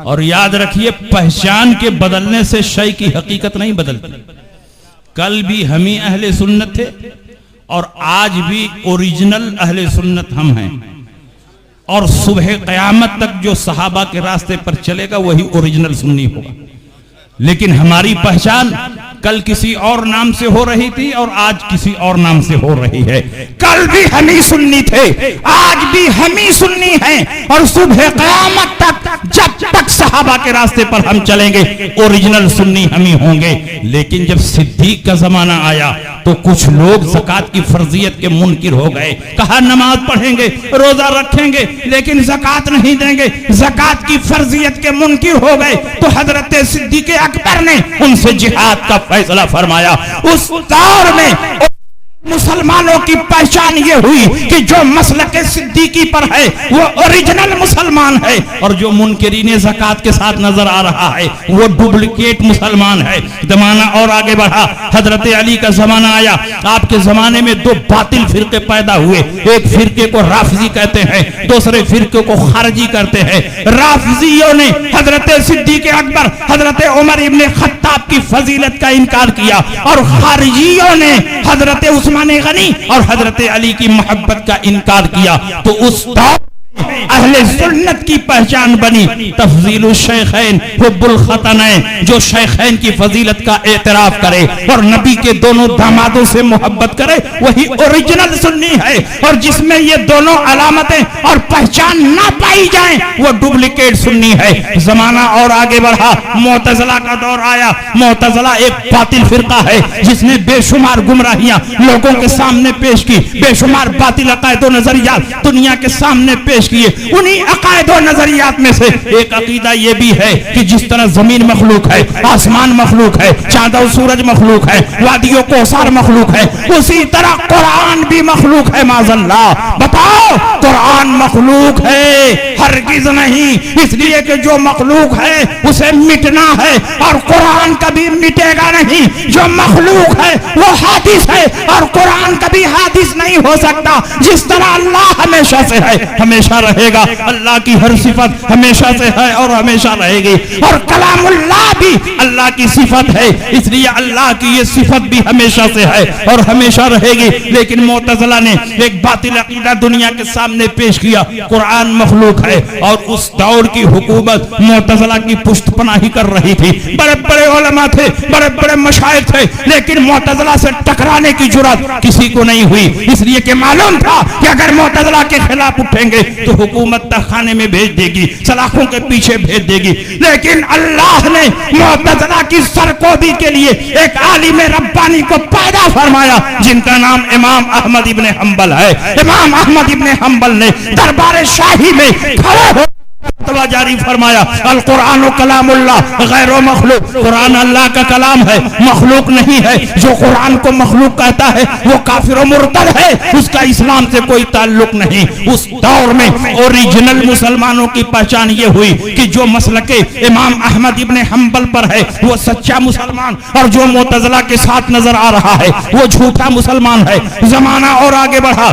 اور یاد رکھیے, پہچان کے بدلنے سے شے کی حقیقت نہیں بدلتی. کل بھی ہم ہی اہل سنت تھے اور آج بھی اوریجنل اہل سنت ہم ہیں, اور صبح قیامت تک جو صحابہ کے راستے پر چلے گا وہی اوریجنل سنی ہوگا. لیکن ہماری پہچان کل کسی اور نام سے ہو رہی تھی اور آج کسی اور نام سے ہو رہی ہے. کل بھی ہم ہی سنی تھے, آج بھی ہم ہی سنی ہیں, اور صبح قیامت تک جب تک صحابہ کے راستے پر ہم چلیں گے اوریجنل سنی ہم ہی ہوں گے. لیکن جب صدیق کا زمانہ آیا تو کچھ لوگ زکوٰۃ کی فرضیت کے منکر ہو گئے. کہا نماز پڑھیں گے, روزہ رکھیں گے, لیکن زکوٰۃ نہیں دیں گے. زکوٰۃ کی فرضیت کے منکر ہو گئے تو حضرت صدیق اکبر نے ان سے جہاد کا فیصلہ فرمایا. اس دور میں مسلمانوں کی پہچان یہ ہوئی کہ جو مسلک صدیقی پر ہے وہ اوریجنل مسلمان ہے, اور جو منکرین زکوٰۃ کے ساتھ نظر آ رہا ہے وہ ڈپلیکیٹ مسلمان ہے. زمانہ اور آگے بڑھا, حضرت علی کا زمانہ آیا. آپ کے زمانے میں دو باطل فرقے پیدا ہوئے. ایک فرقے کو رافضی کہتے ہیں, دوسرے فرقے کو خارجی کرتے ہیں. رافضیوں نے حضرت صدیق اکبر, حضرت عمر ابن خطاب کی فضیلت کا انکار کیا, اور خارجیوں نے حضرت عثمان غنی اور حضرت علی کی محبت کا انکار کیا. تو اس دور اہل سنت کی پہچان بنی تفضیل الشیخین حب الختنین, جو شیخین کی فضیلت کا اعتراف کرے اور نبی کے دونوں دامادوں سے محبت کرے وہی اوریجنل سنی ہے, اور جس میں یہ دونوں علامتیں اور پہچان نہ پائی جائیں وہ ڈپلیکیٹ سنی ہے. زمانہ اور آگے بڑھا, معتزلہ کا دور آیا. معتزلہ ایک باطل فرقہ ہے جس نے بے شمار گمراہیاں لوگوں کے سامنے پیش کی, بے شمار باطل عقائد و نظریات دنیا کے سامنے پیش کیے. انہی عقائد و نظریات میں سے ایک عقیدہ یہ بھی ہے کہ جس طرح زمین مخلوق ہے, آسمان مخلوق ہے, چاند و سورج مخلوق ہے, وادی و کوثر مخلوق ہے, اسی طرح قرآن بھی مخلوق ہے. معاذ اللہ, بتاؤ قرآن مخلوق ہے؟ ہرگز نہیں. اس لیے کہ جو مخلوق ہے اسے مٹنا ہے, اور قرآن کبھی مٹے گا نہیں. جو مخلوق ہے وہ حادث ہے, اور قرآن کبھی حادث نہیں ہو سکتا. جس طرح اللہ ہمیشہ سے ہے ہمیشہ رہے گا, اللہ کی ہر صفت ہمیشہ سے ہے اور ہمیشہ رہے گی, اور کلام اللہ بھی اللہ کی صفت ہے. اس لیے اللہ کی یہ صفت بھی ہمیشہ سے ہے اور ہمیشہ رہے گی. لیکن معتزلہ نے ایک باطل عقیدہ دنیا کے سامنے پیش کیا, قرآن مخلوق ہے, اور اس دور کی حکومت معتزلہ کی پشت پناہی کر رہی تھی. بڑے بڑے علماء تھے, بڑے بڑے مشائخ تھے, لیکن معتزلہ سے ٹکرانے کی جرات کسی کو نہیں ہوئی. اس لیے کہ معلوم تھا کہ اگر معتزلہ کے خلاف اٹھیں گے تو حکومت تہخانے میں بھیج دے گی, سلاخوں کے پیچھے بھیج دے گی. لیکن اللہ نے معتزلہ کی سرکوبی کے لیے ایک عالم ربانی کو پیدا فرمایا جن کا نام امام احمد ابن حنبل ہے. امام احمد ابن حنبل نے دربار شاہی میں کھڑے ہو فتویٰ جاری فرمایا, القرآن کلام اللہ غیر مخلوق, قرآن اللہ کا کلام ہے, مخلوق نہیں ہے. جو قرآن کو مخلوق کہتا ہے وہ کافر و مرتد ہے, اس کا اسلام سے کوئی تعلق نہیں. اس دور میں اوریجنل مسلمانوں کی پہچان یہ ہوئی کہ جو مسلک امام احمد ابن حنبل پر ہے وہ سچا مسلمان, اور جو معتزلہ کے ساتھ نظر آ رہا ہے وہ جھوٹا مسلمان ہے. زمانہ اور آگے بڑھا,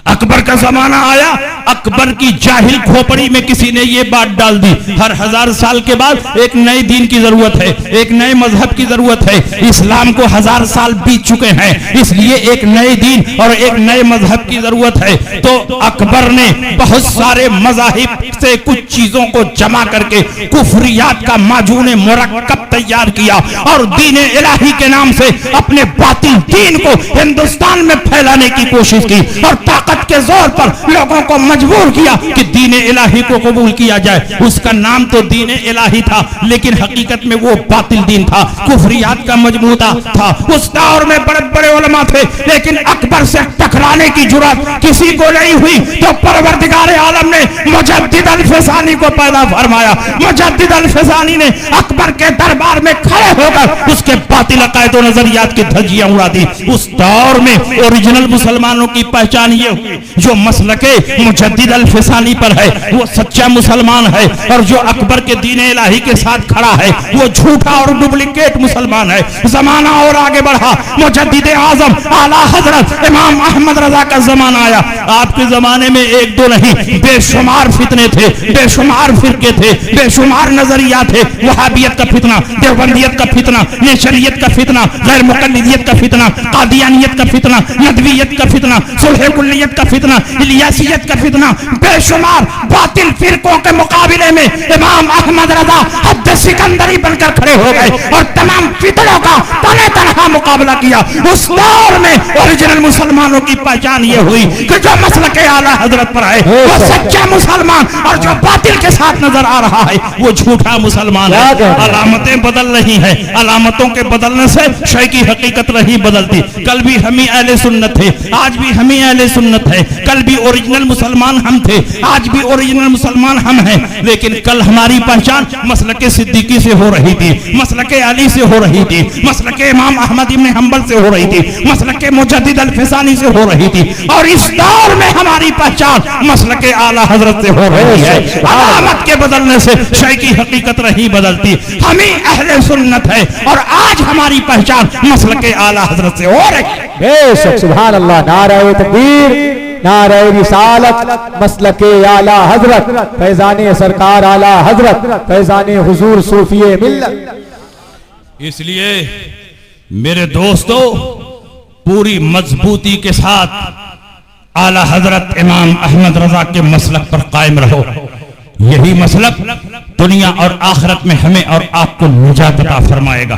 اکبر کا زمانہ آیا. اکبر کی جاہل کھوپڑی میں کسی نے یہ بات ڈال دی, ہر 1000 سال کے بعد ایک نئے دین کی ضرورت ہے, ایک نئے مذہب کی ضرورت ہے. اسلام کو 1000 سال بیت چکے ہیں, اس لیے ایک نئے دین اور ایک نئے مذہب کی ضرورت ہے. تو اکبر نے بہت سارے مذاہب سے کچھ چیزوں کو جمع کر کے کفریات کا معجون مرکب تیار کیا اور دین الہی کے نام سے اپنے باطل دین کو ہندوستان میں پھیلانے کی کوشش کی اور طاقت کے زور پر لوگوں کو مجبور کیا کہ دین الہی کو قبول کیا جائے. اس کا نام تو دین الہی تھا لیکن حقیقت میں وہ باطل دین تھا, کفریات کا مجموعہ تھا. اس دور میں بڑے بڑے علماء تھے لیکن اکبر سے ٹکرانے کی جرات کسی کو نہیں ہوئی تو پروردگار عالم نے مجدد الفسانی کو پیدا فرمایا. مجدد الفسانی نے اکبر کے دربار میں کھڑے ہو کر اس کے باطل عقائد و نظریات کی دھجیاں اڑا دی. اس دور میں اوریجنل مسلمانوں کی پہچان یہ ہوئی جو مسلک مجدد الفسانی پر ہے وہ سچا مسلمان ہے, اور جو اکبر کے دین الہی کے ساتھ کھڑا ہے وہ جھوٹا اور ڈپلیکیٹ مسلمان ہے. زمانہ اور آگے بڑھا, مجدد اعظم اعلیٰ حضرت امام احمد رضا کا زمانہ آیا. آپ کے زمانے میں ایک دو نہیں, بے شمار فتنے تھے, بے شمار فرقے تھے, بے شمار نظریات تھے. وہابیت کا فتنہ, دیوبندیت کا فتنہ, نیشریت کا فتنہ, غیر مقلدیت کا فتنہ, قادیانیت کا فتنہ, ندویت کا فتنہ, صلح کلیت کا فتنہ, الیاسیت کا فتنہ. بے شمار باطل فرقوں کے مقابلے میں امام احمد رضا حد سکندری بن کر کھڑے ہو گئے اور تمام فتنوں کا تنہ تنہا مقابلہ کیا. اس دور میں اوریجنل مسلمانوں کی پہچان یہ ہوئی کہ جو مسلک اعلیٰ حضرت پر ہے وہ سچا مسلمان, اور جو باطل کے ساتھ نظر آ رہا ہے وہ جھوٹا مسلمان ہے. علامتیں بدل رہی ہیں, علامتوں کے بدلنے سے شے کی حقیقت نہیں بدلتی. کل بھی ہم ہی اہل سنت تھے, آج بھی ہم ہی اہل سنت ہے. کل بھی اوریجنل مسلمان ہم تھے, آج بھی اوریجنل مسلمان ہم ہیں. لیکن کل ہماری پہچان مسلک صدیقی سے ہو رہی تھی, مسلک علی سے ہو رہی تھی, مسلک امام احمد ابن حنبل سے ہو رہی تھی, مسلک مجدد الفسانی سے ہو رہی تھی, اور اس دور میں ہماری پہچان مسلک اعلیٰ حضرت سے ہو رہی ہے. علامت کے بدلنے سے شے کی حقیقت نہیں بدلتی. ہم ہی اہل سنت ہے اور آج ہماری پہچان مسلک اعلیٰ حضرت سے ہو رہی ہے. بے شک سبحان اللہ. نعرہ تکبیر, نعرہ رسالت, مسلک اعلیٰ حضرت, فیضان سرکار اعلیٰ حضرت, فیضان حضور صوفی ملت. اس لیے میرے دوستو پوری مضبوطی کے ساتھ اعلیٰ حضرت امام احمد رضا کے مسلک پر قائم رہو. یہی مسلک دنیا اور آخرت میں ہمیں اور آپ کو نجات عطا فرمائے گا.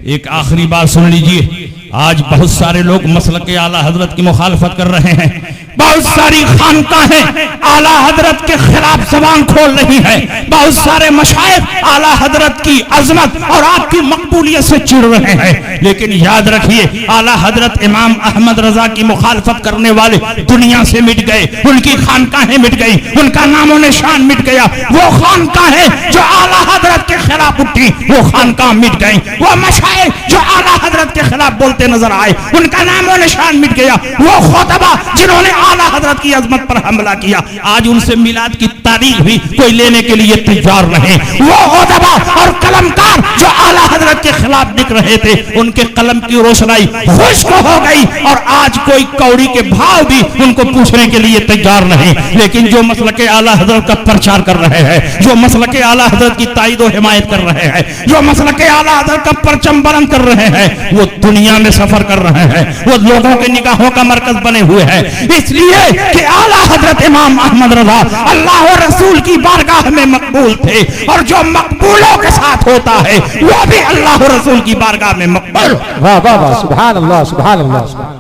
ایک آخری بات سن لیجئے, آج بہت سارے لوگ مسلک اعلیٰ حضرت کی مخالفت کر رہے ہیں. بہت ساری خانقاہیں اعلیٰ حضرت کے خلاف زبان کھول رہی ہیں. بہت سارے مشائخ اعلیٰ حضرت کی عظمت اور آپ کی مقبولیت سے چڑ رہے ہیں. لیکن یاد رکھیے اعلیٰ حضرت امام احمد رضا کی مخالفت کرنے والے دنیا سے مٹ گئے, ان کی خانقاہیں مٹ گئی, ان کا نام و نشان مٹ گیا. وہ خانقاہیں جو اعلیٰ حضرت کے خلاف اٹھی وہ خانقاہ مٹ گئیں. وہ مشائخ جو اعلیٰ حضرت کے خلاف بولتے نظر آئے ان کا نام و نشان مٹ گیا. وہ خطبہ جنہوں نے اعلیٰ حضرت کی عظمت پر حملہ کیا آج ان سے میلاد کی تاریخ بھی کوئی لینے کے لیے تیار نہیں. وہ خطبہ اور قلمکار جو اعلیٰ حضرت کے خلاف لکھ رہے تھے ان کے قلم کی روشنائی خشک ہو گئی اور آج کوئی کوڑی کے بھاؤ بھی ان کو پوچھنے کے لیے تیار نہیں. لیکن جو مسلک اعلیٰ حضرت کا پرچار کر رہے ہیں, جو مسلک اعلیٰ حضرت کی تائید و حمایت کر رہے ہیں, جو مسلک اعلیٰ حضرت کا پرچم بلند کر رہے ہیں وہ دنیا میں سفر کر رہے ہیں, وہ لوگوں کے نگاہوں کا مرکز بنے ہوئے ہیں. اس لیے کہ اعلیٰ حضرت امام احمد رضا اللہ و رسول کی بارگاہ میں مقبول تھے, اور جو مقبولوں کے ساتھ ہوتا ہے وہ بھی اللہ و رسول کی بارگاہ میں مقبول. واہ واہ واہ, سبحان اللہ سبحان اللہ.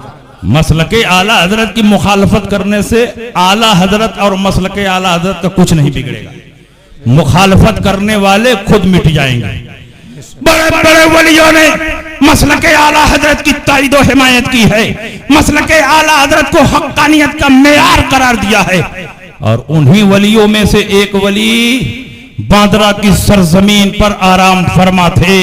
مسلک اعلیٰ حضرت کی مخالفت کرنے سے اعلیٰ حضرت اور مسلک اعلیٰ حضرت کا کچھ نہیں بگڑے گا. مخالفت کرنے والے خود مٹ جائیں گے. بڑے بڑے ولیوں نے مسلک اعلیٰ حضرت کی تائید و حمایت کی ہے, مسلک اعلیٰ حضرت کو حقانیت کا معیار قرار دیا ہے. اور انہی ولیوں میں سے ایک ولی باندرا کی سرزمین پر آرام فرما تھے,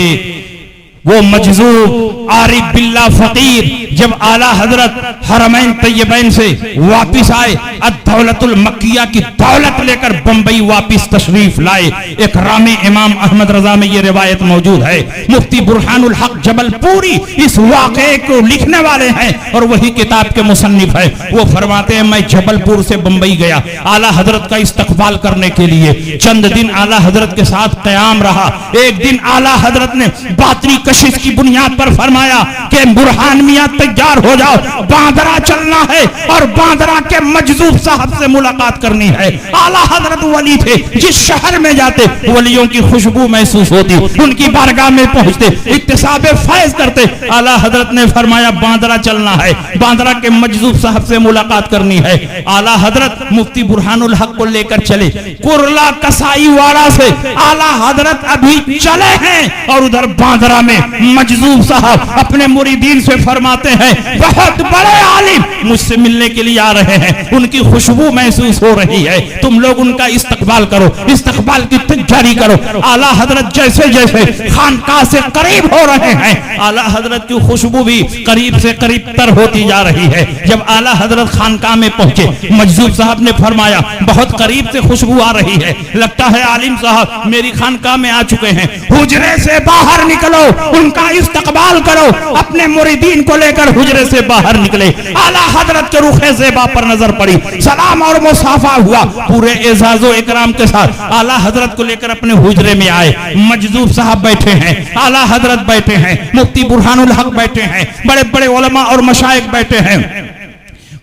وہ مجذوب عارف باللہ فقیر جب اعلیٰ حضرت حرمین طیبین سے واپس آئے, الدولت المکیہ کی دولت لے کر بمبئی واپس تشریف لائے. اکرام امام احمد رضا میں یہ روایت موجود ہے. مفتی برہان الحق جبل پوری اس واقعے کو لکھنے والے ہیں اور وہی کتاب کے مصنف ہے. وہ فرماتے ہیں میں جبل پور سے بمبئی گیا اعلیٰ حضرت کا استقبال کرنے کے لیے. چند دن اعلیٰ حضرت کے ساتھ قیام رہا. ایک دن اعلیٰ حضرت نے باطنی کشش کی بنیاد پر فرمایا کہ برہان میاں تیار ہو جاؤ، باندرا چلنا ہے اور باندرا کے مجذوب صاحب سے ملاقات کرنی ہے۔ اعلیٰ حضرت ولی تھے، جس شہر میں جاتے ولیوں کی خوشبو محسوس ہوتی، ان کی بارگاہ میں پہنچتے، اکتساب فیض کرتے۔ اعلیٰ حضرت نے فرمایا باندرا چلنا ہے، باندرا کے مجذوب صاحب سے ملاقات کرنی ہے۔ اعلیٰ حضرت مفتی برہان الحق کو لے کر چلے، کرلا کسائی واڑا سے اعلیٰ حضرت ابھی چلے ہیں اور ادھر باندرا میں مجذوب صاحب اپنے مریدین سے فرماتے ہیں بہت بڑے عالم مجھ سے ملنے کے لیے آ رہے ہیں، ان کی خوشبو محسوس ہو رہی ہے، تم لوگ ان کا استقبال کرو، استقبال کی تیاری کرو۔ اعلیٰ حضرت جیسے جیسے خانقاہ سے قریب ہو رہے ہیں، اعلیٰ حضرت کی خوشبو بھی قریب سے قریب تر ہوتی جا رہی ہے۔ جب اعلیٰ حضرت خانقاہ میں پہنچے، مجذوب صاحب نے فرمایا بہت قریب سے خوشبو آ رہی ہے، لگتا ہے عالم صاحب میری خانقاہ میں آ چکے ہیں، حجرے سے باہر نکلو، ان کا استقبال کرو۔ اپنے مریدین کو لے کر حجرے سے باہر نکلے، اعلیٰ حضرت کے رخ زیبا پر نظر پڑی، سلام اور مصافحہ ہوا، پورے اعزاز و اکرام کے ساتھ اعلیٰ حضرت کو لے کر اپنے حجرے میں آئے۔ مجذوب صاحب بیٹھے ہیں، اعلیٰ حضرت بیٹھے ہیں، مفتی برہان الحق بیٹھے ہیں، بڑے بڑے علماء اور مشائخ بیٹھے ہیں۔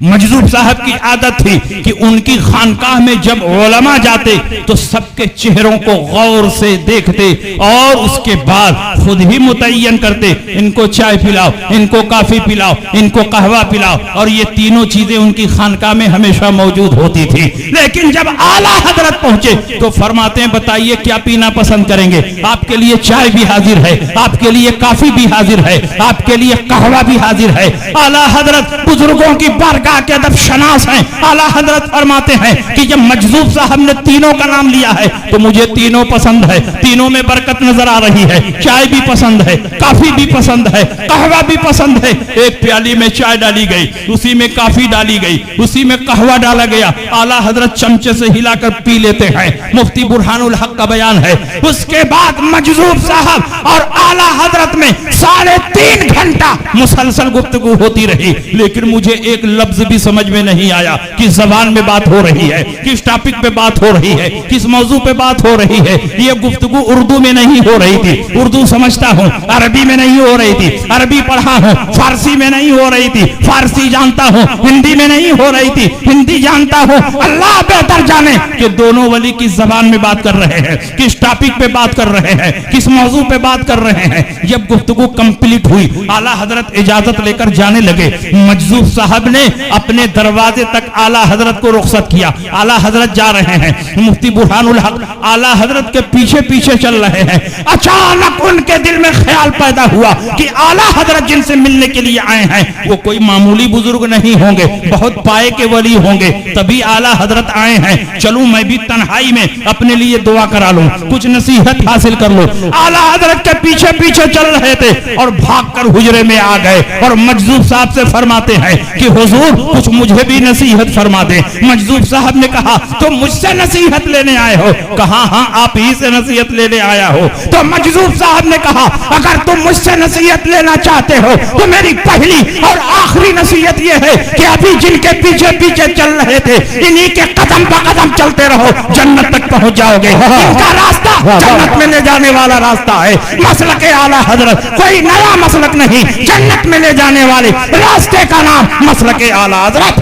مجذوب صاحب کی عادت تھی کہ ان کی خانقاہ میں جب علماء جاتے تو سب کے چہروں کو غور سے دیکھتے اور اس کے بعد خود ہی متعین کرتے، ان کو چائے پلاؤ، ان کو کافی پلاؤ، ان کو قہوہ پلاؤ، اور یہ تینوں چیزیں ان کی خانقاہ میں ہمیشہ موجود ہوتی تھی۔ لیکن جب اعلیٰ حضرت پہنچے تو فرماتے ہیں بتائیے کیا پینا پسند کریں گے؟ آپ کے لیے چائے بھی حاضر ہے، آپ کے لیے کافی بھی حاضر ہے، آپ کے لیے قہوہ بھی حاضر ہے۔ اعلیٰ حضرت بزرگوں کی بارگاہ کے ادب شناس ہیں، اعلیٰ حضرت فرماتے ہیں کہ جب مجذوب صاحب نے تینوں کا نام لیا ہے تو مجھے تینوں پسند ہے، تینوں میں برکت نظر آ رہی ہے، چائے بھی پسند ہے، کافی بھی پسند ہے، قہوہ بھی پسند ہے۔ ایک پیالی میں چائے ڈالی گئی، اسی میں کافی ڈالی گئی، اسی میں قہوہ ڈالا گیا، اعلیٰ حضرت چمچے سے ہلا کر پی لیتے ہیں۔ مفتی برہان الحق کا بیان ہے، اس کے بعد مجذوب صاحب اور اعلیٰ حضرت میں 3.5 گھنٹہ مسلسل گفتگو ہوتی رہی، لیکن مجھے ایک لفظ بھی سمجھ میں نہیں آیا کس زبان میں بات ہو رہی ہے، کس ٹاپک پہ بات ہو رہی ہے، کس موضوع پہ بات ہو رہی ہے۔ یہ گفتگو اردو میں نہیں ہو رہی تھی، اردو سمجھتا ہوں، عربی میں نہیں ہو رہی تھی، عربی پڑھا ہوں، فارسی میں نہیں ہو رہی تھی، فارسی جانتا ہوں، ہندی میں نہیں ہو رہی تھی، ہندی جانتا ہوں۔ اللہ بہتر جانے کہ دونوں ولی کس زبان میں بات کر رہے ہیں، کس ٹاپک پہ بات کر رہے ہیں، کس موضوع پہ بات کر رہے ہیں۔ جب گفتگو کمپلیٹ ہوئی، اعلیٰ حضرت اجازت لے کر جانے لگے، مجذوب صاحب نے اپنے دروازے تک اعلیٰ حضرت کو رخصت کیا، اعلیٰ حضرت جا رہے ہیں، مفتی برہان الحق اعلیٰ حضرت کے پیچھے پیچھے چل رہے ہیں۔ اچانک ان کے دل میں خیال پیدا ہوا کہ اعلیٰ حضرت جن سے ملنے کے لیے آئے ہیں وہ کوئی معمولی بزرگ نہیں ہوں گے، بہت پائے کے ولی ہوں گے، تبھی اعلیٰ حضرت آئے ہیں، چلوں میں بھی تنہائی میں اپنے لیے دعا کرا لوں، کچھ نصیحت حاصل کر لوں۔ اعلیٰ حضرت کے پیچھے پیچھے چل رہے تھے اور بھاگ کر حجرے میں آ گئے اور مجذوب صاحب سے فرماتے ہیں کہ حضور کچھ مجھے بھی نصیحت فرما دیں۔ مجذوب صاحب نے کہا تم مجھ سے نصیحت لینے آئے ہو؟ کہا ہاں آپ ہی سے نصیحت لینے آیا ہو۔ تو مجذوب صاحب نے کہا اگر تم مجھ سے نصیحت لینا چاہتے ہو تو میری پہلی اور آخری نصیحت یہ ہے کہ ابھی جن کے پیچھے پیچھے چل رہے تھے انہی کے قدم پہ قدم چلتے رہو، جنت تک پہنچ جاؤ گے۔ ان کا راستہ جنت میں لے جانے والا راستہ ہے۔ مسلک اعلیٰ حضرت کوئی نیا مسلک نہیں، جنت میں لے جانے والے راستے کا نام مسلک اعلیٰ حضرت۔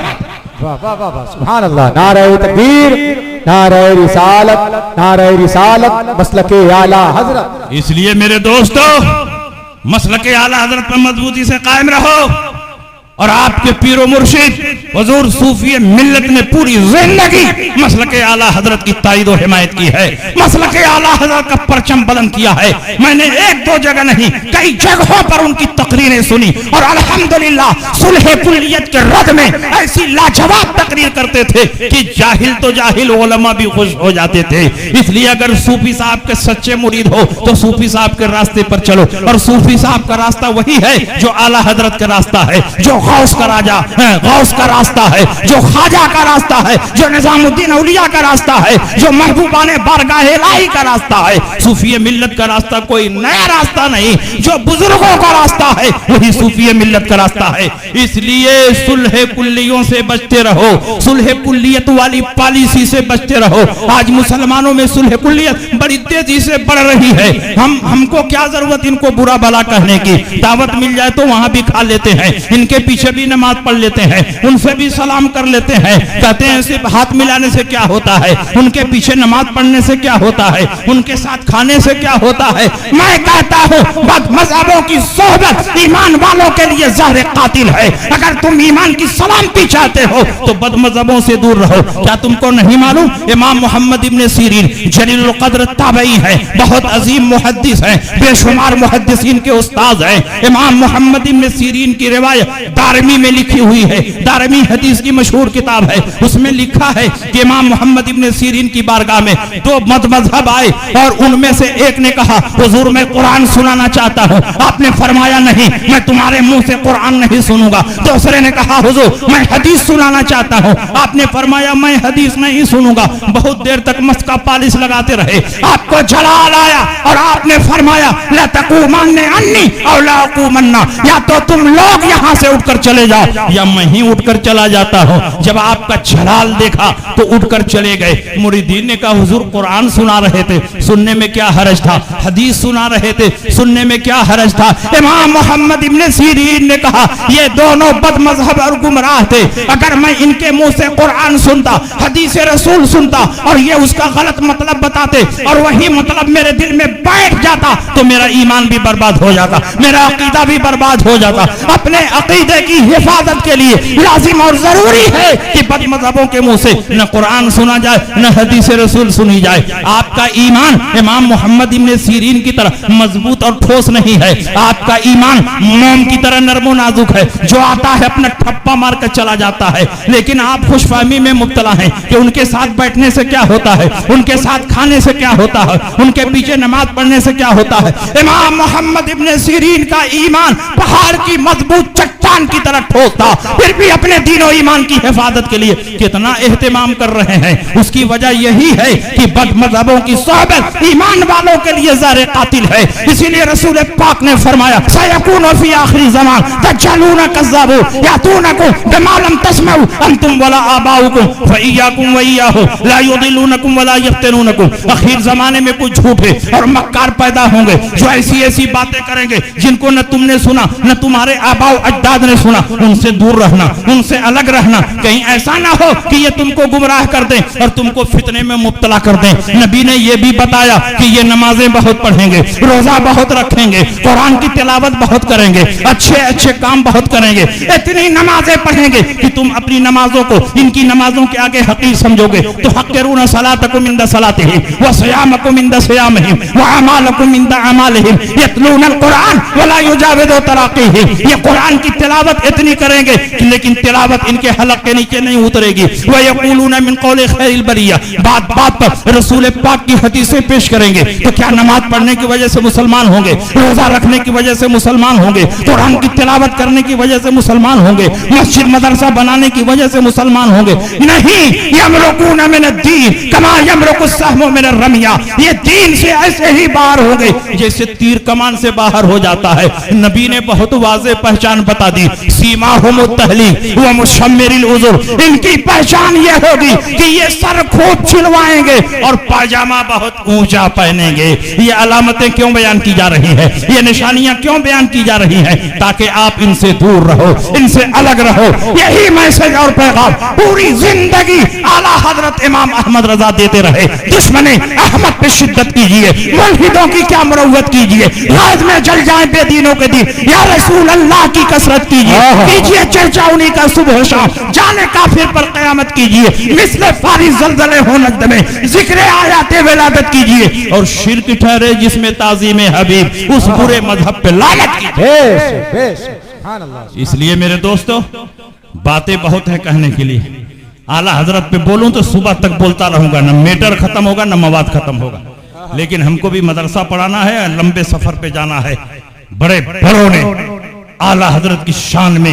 سبحان اللہ، نعرہ تکبیر، نعرہ رسالت، نعرہ رسالت، مسلک اعلیٰ حضرت۔ اس لیے میرے دوستو مسلک اعلیٰ حضرت پر مضبوطی سے قائم رہو، اور آپ کے پیر و مرشد حضور صوفی ملت نے پوری زندگی مسلک اعلیٰ حضرت کی تائید و حمایت کی ہے، مسلک اعلیٰ حضرت کا پرچم بلند کیا ہے۔ میں نے 1-2 جگہ نہیں کئی جگہوں پر ان کی تقریریں سنی اور الحمدللہ صلح کلیت کے رد میں ایسی لاجواب تقریر کرتے تھے کہ جاہل تو جاہل علماء بھی خوش ہو جاتے تھے۔ اس لیے اگر صوفی صاحب کے سچے مرید ہو تو صوفی صاحب کے راستے پر چلو، اور صوفی صاحب کا راستہ وہی ہے جو اعلیٰ حضرت کا راستہ ہے، جو غوث کا راستہ ہے، جو خواجہ کا راستہ ہے، جو نظام الدین اولیاء کا راستہ ہے، جو محبوبان بارگاہ الہی کا راستہ ہے۔ صوفی ملت کا راستہ کوئی نیا راستہ نہیں، جو بزرگوں کا راستہ ہے وہی صوفی ملت کا راستہ ہے۔ اس لیے صلح کلیوں سے بچتے رہو، صلح کلیت والی پالیسی سے بچتے رہو۔ آج مسلمانوں میں صلح کلیت بڑی تیزی سے بڑھ رہی ہے۔ ہم کو کیا ضرورت ان کو برا بھلا کہنے کی؟ دعوت مل جائے تو وہاں بھی کھا لیتے ہیں، ان کے پیچھے بھی نماز پڑھ لیتے ہیں، ان سے بھی سلام کر لیتے ہیں، کہتے ہیں صرف ہاتھ ملانے سے کیا ہوتا ہے، ان کے پیچھے نماز پڑھنے سے کیا ہوتا ہے، ان کے ساتھ کھانے سے کیا ہوتا ہے۔ میں کہتا ہوں بد مذہبوں کی صحبت ایمان والوں کے لیے زہر قاتل ہے۔ اگر تم ایمان کی سلامتی چاہتے ہو تو بد مذہبوں سے دور رہو۔ کیا تم کو نہیں معلوم امام محمد ابن سیرین جلیل القدر تابعی ہیں، بہت عظیم محدث ہیں، بے شمار محدثین کے استاد ہیں۔ امام محمد ابن سیرین کی روایت دارمی میں لکھی ہوئی ہے، دارمی حدیث کی مشہور کتاب ہے، اس میں لکھا ہے کہ امام محمد ابن سیرین کی بارگاہ میں دو مد مذہب آئے اور ان میں سے ایک نے کہا حضور میں قرآن سنانا چاہتا ہوں۔ آپ نے فرمایا نہیں، میں تمہارے منہ سے قرآن نہیں سنوں گا۔ دوسرے نے کہا حضور میں حدیث سنانا چاہتا ہوں۔ آپ نے فرمایا میں حدیث نہیں سنوں گا۔ بہت دیر تک مسکا پالش لگاتے رہے، آپ کو جلال آیا اور آپ نے فرمایا لا تقومن عنی او لا اقومن، یا تو تم لوگ یہاں سے اٹھ کر چلے جاؤ یا میں ہی اٹھ کر چلا جاتا ہوں۔ جب آپ کا جلال دیکھا تو اٹھ کر چلے گئے۔ مریدین نے کہا حضور قرآن سنا رہے تھے، سننے میں کیا حرج تھا؟ حدیث سنا رہے تھے، سننے میں کیا حرج تھا؟ امام محمد ابن سیرین نے کہا یہ دونوں بد مذہب اور گمراہ تھے، اگر میں ان کے منہ سے قرآن سنتا، حدیث رسول سنتا اور یہ اس کا غلط مطلب بتاتے اور وہی مطلب میرے دل میں بیٹھ جاتا تو میرا ایمان بھی برباد ہو جاتا، میرا عقیدہ بھی برباد ہو جاتا۔ اپنے عقیدے کی حفاظت کے لیے لازم اور ضروری ہے کہ بد مذہبوں کے منہ سے نہ قرآن سنا جائے نہ حدیث رسول سنی جائے۔ آپ کا ایمان امام محمد ابن سیرین کی طرح مضبوط اور ٹھوس نہیں ہے، آپ کا ایمان موم کی طرح نرم و نازک ہے، جو آتا ہے اپنا ٹھپا مار کر چلا جاتا ہے۔ لیکن آپ خوش فہمی میں مبتلا ہیں کہ ان کے ساتھ بیٹھنے سے کیا ہوتا ہے، ان کے ساتھ کھانے سے کیا ہوتا ہے، ان کے پیچھے نماز پڑھنے سے کیا ہوتا ہے۔ امام محمد ابن سیرین کا ایمان پہاڑ کی مضبوط چٹان کی طرح ٹھوس تھا، پھر بھی اپنے دین و ایمان کی حفاظت کے لیے کتنا اہتمام کر رہے ہیں۔ اس کی وجہ یہی ہے کہ بد مذہبوں کی صحبت ایمان والوں کے لیے زہر قاتل ہے۔ اسی لیے رسول پاک نے فرمایا سیکون فی آخری زمان دجالون کذابون یاتونکم بما لم تسمعوا انتم ولا آباؤکم فایاکم وایاہم لا یضلونکم ولا یفتنونکم۔ اخیر زمانے میں کچھ جھوٹے اور مکار پیدا ہوں گے جو ایسی ایسی باتیں کریں گے جن کو نہ تم نے سنا نہ تمہارے آباء و اجداد نے سنا۔ ان سے دور رہنا، ان سے الگ رہنا، کہیں ایسا نہ ہو کہ یہ تم کو گمراہ کر دیں اور تم کو فتنے میں مبتلا کر دیں۔ نبی نے یہ بھی بتایا کہ یہ نمازیں بہت پڑھیں گے، روزہ بہت رکھیں گے، قرآن کی تلاوت بہت کریں گے، اچھے اچھے کام بہت کریں گے، اتنی نمازیں پڑھیں گے کہ تم اپنی نمازوں کو ان کی نمازوں کے آگے حقیر سمجھو گے۔ تو حقرون صلاتکم عند صلاتہم وصیامکم عند صیامہم واعمالکم عند اعمالہم یتلون القرآن ولا یجاوز تراقیہم۔ یہ قرآن کی تلاوت اتنی کریں گے لیکن تلاوت ان کے حلق کے نیچے نہیں اترے گی۔ وَيَقُولُونَ مِن قَوْلِ خَيْرِ الْبَرِيَّةِ، بات بات پر رسول پاک کی حدیثیں پیش کریں گے۔ تو کیا نماز پڑھنے کی وجہ سے مسلمان ہوں گے، روزہ رکھنے کی وجہ سے مسلمان ہوں گے، قرآن کی تلاوت کرنے کی وجہ سے مسلمان ہوں گے، مسجد مدرسہ بنانے کی وجہ سے مسلمان ہوں گے؟ نہیں، یمرقون من الدین کما یمرق السهم من الرمیہ۔ یہ دین سے ایسے ہی باہر ہوں گے جیسے تیر کمان سے باہر ہو جاتا ہے۔ نبی نے بہت واضح پہچان بتا دی، سیماہم التحلیق ومشمر العذر، ان کی پہچان یہ ہوگی کہ یہ سر خوب چھلوائیں گے اور پاجامہ بہت اونچا پہنیں گے۔ یہ علامتیں کیوں بیان کی جا رہی ہیں، یہ نشانیاں کیوں بیان کی جا رہی ہیں؟ تاکہ آپ ان سے دور رہو، ان سے الگ رہو۔ یہی میسج اور پیغام پوری زندگی اعلیٰ حضرت امام احمد رضا دیتے رہے۔ دشمن احمد پہ شدت کیجئے، ملحدوں کی کیا مروت کیجئے، غائز میں جل جائیں بے دینوں کے دین، یا رسول اللہ کی کثرت کیجئے چرچا انہی کا صبح شام، جانے کافر پر قیامت کیجئے، مثل فاری زلزلے ہو نجد میں ذکر آیات ولادت کیجئے، اور شرک ٹھہرے جس میں تعظیم حبیب، اس برے مذہب پہ لعنت کیجئے۔ اس لیے میرے دوستو باتیں بہت ہیں کہنے کے لیے، اعلیٰ حضرت پہ بولوں تو صبح تک بولتا رہوں گا، نہ میٹر ختم ہوگا نہ مواد ختم ہوگا، لیکن ہم کو بھی مدرسہ پڑھانا ہے، لمبے سفر پہ جانا ہے۔ بڑے بڑوں نے اعلیٰ حضرت کی شان میں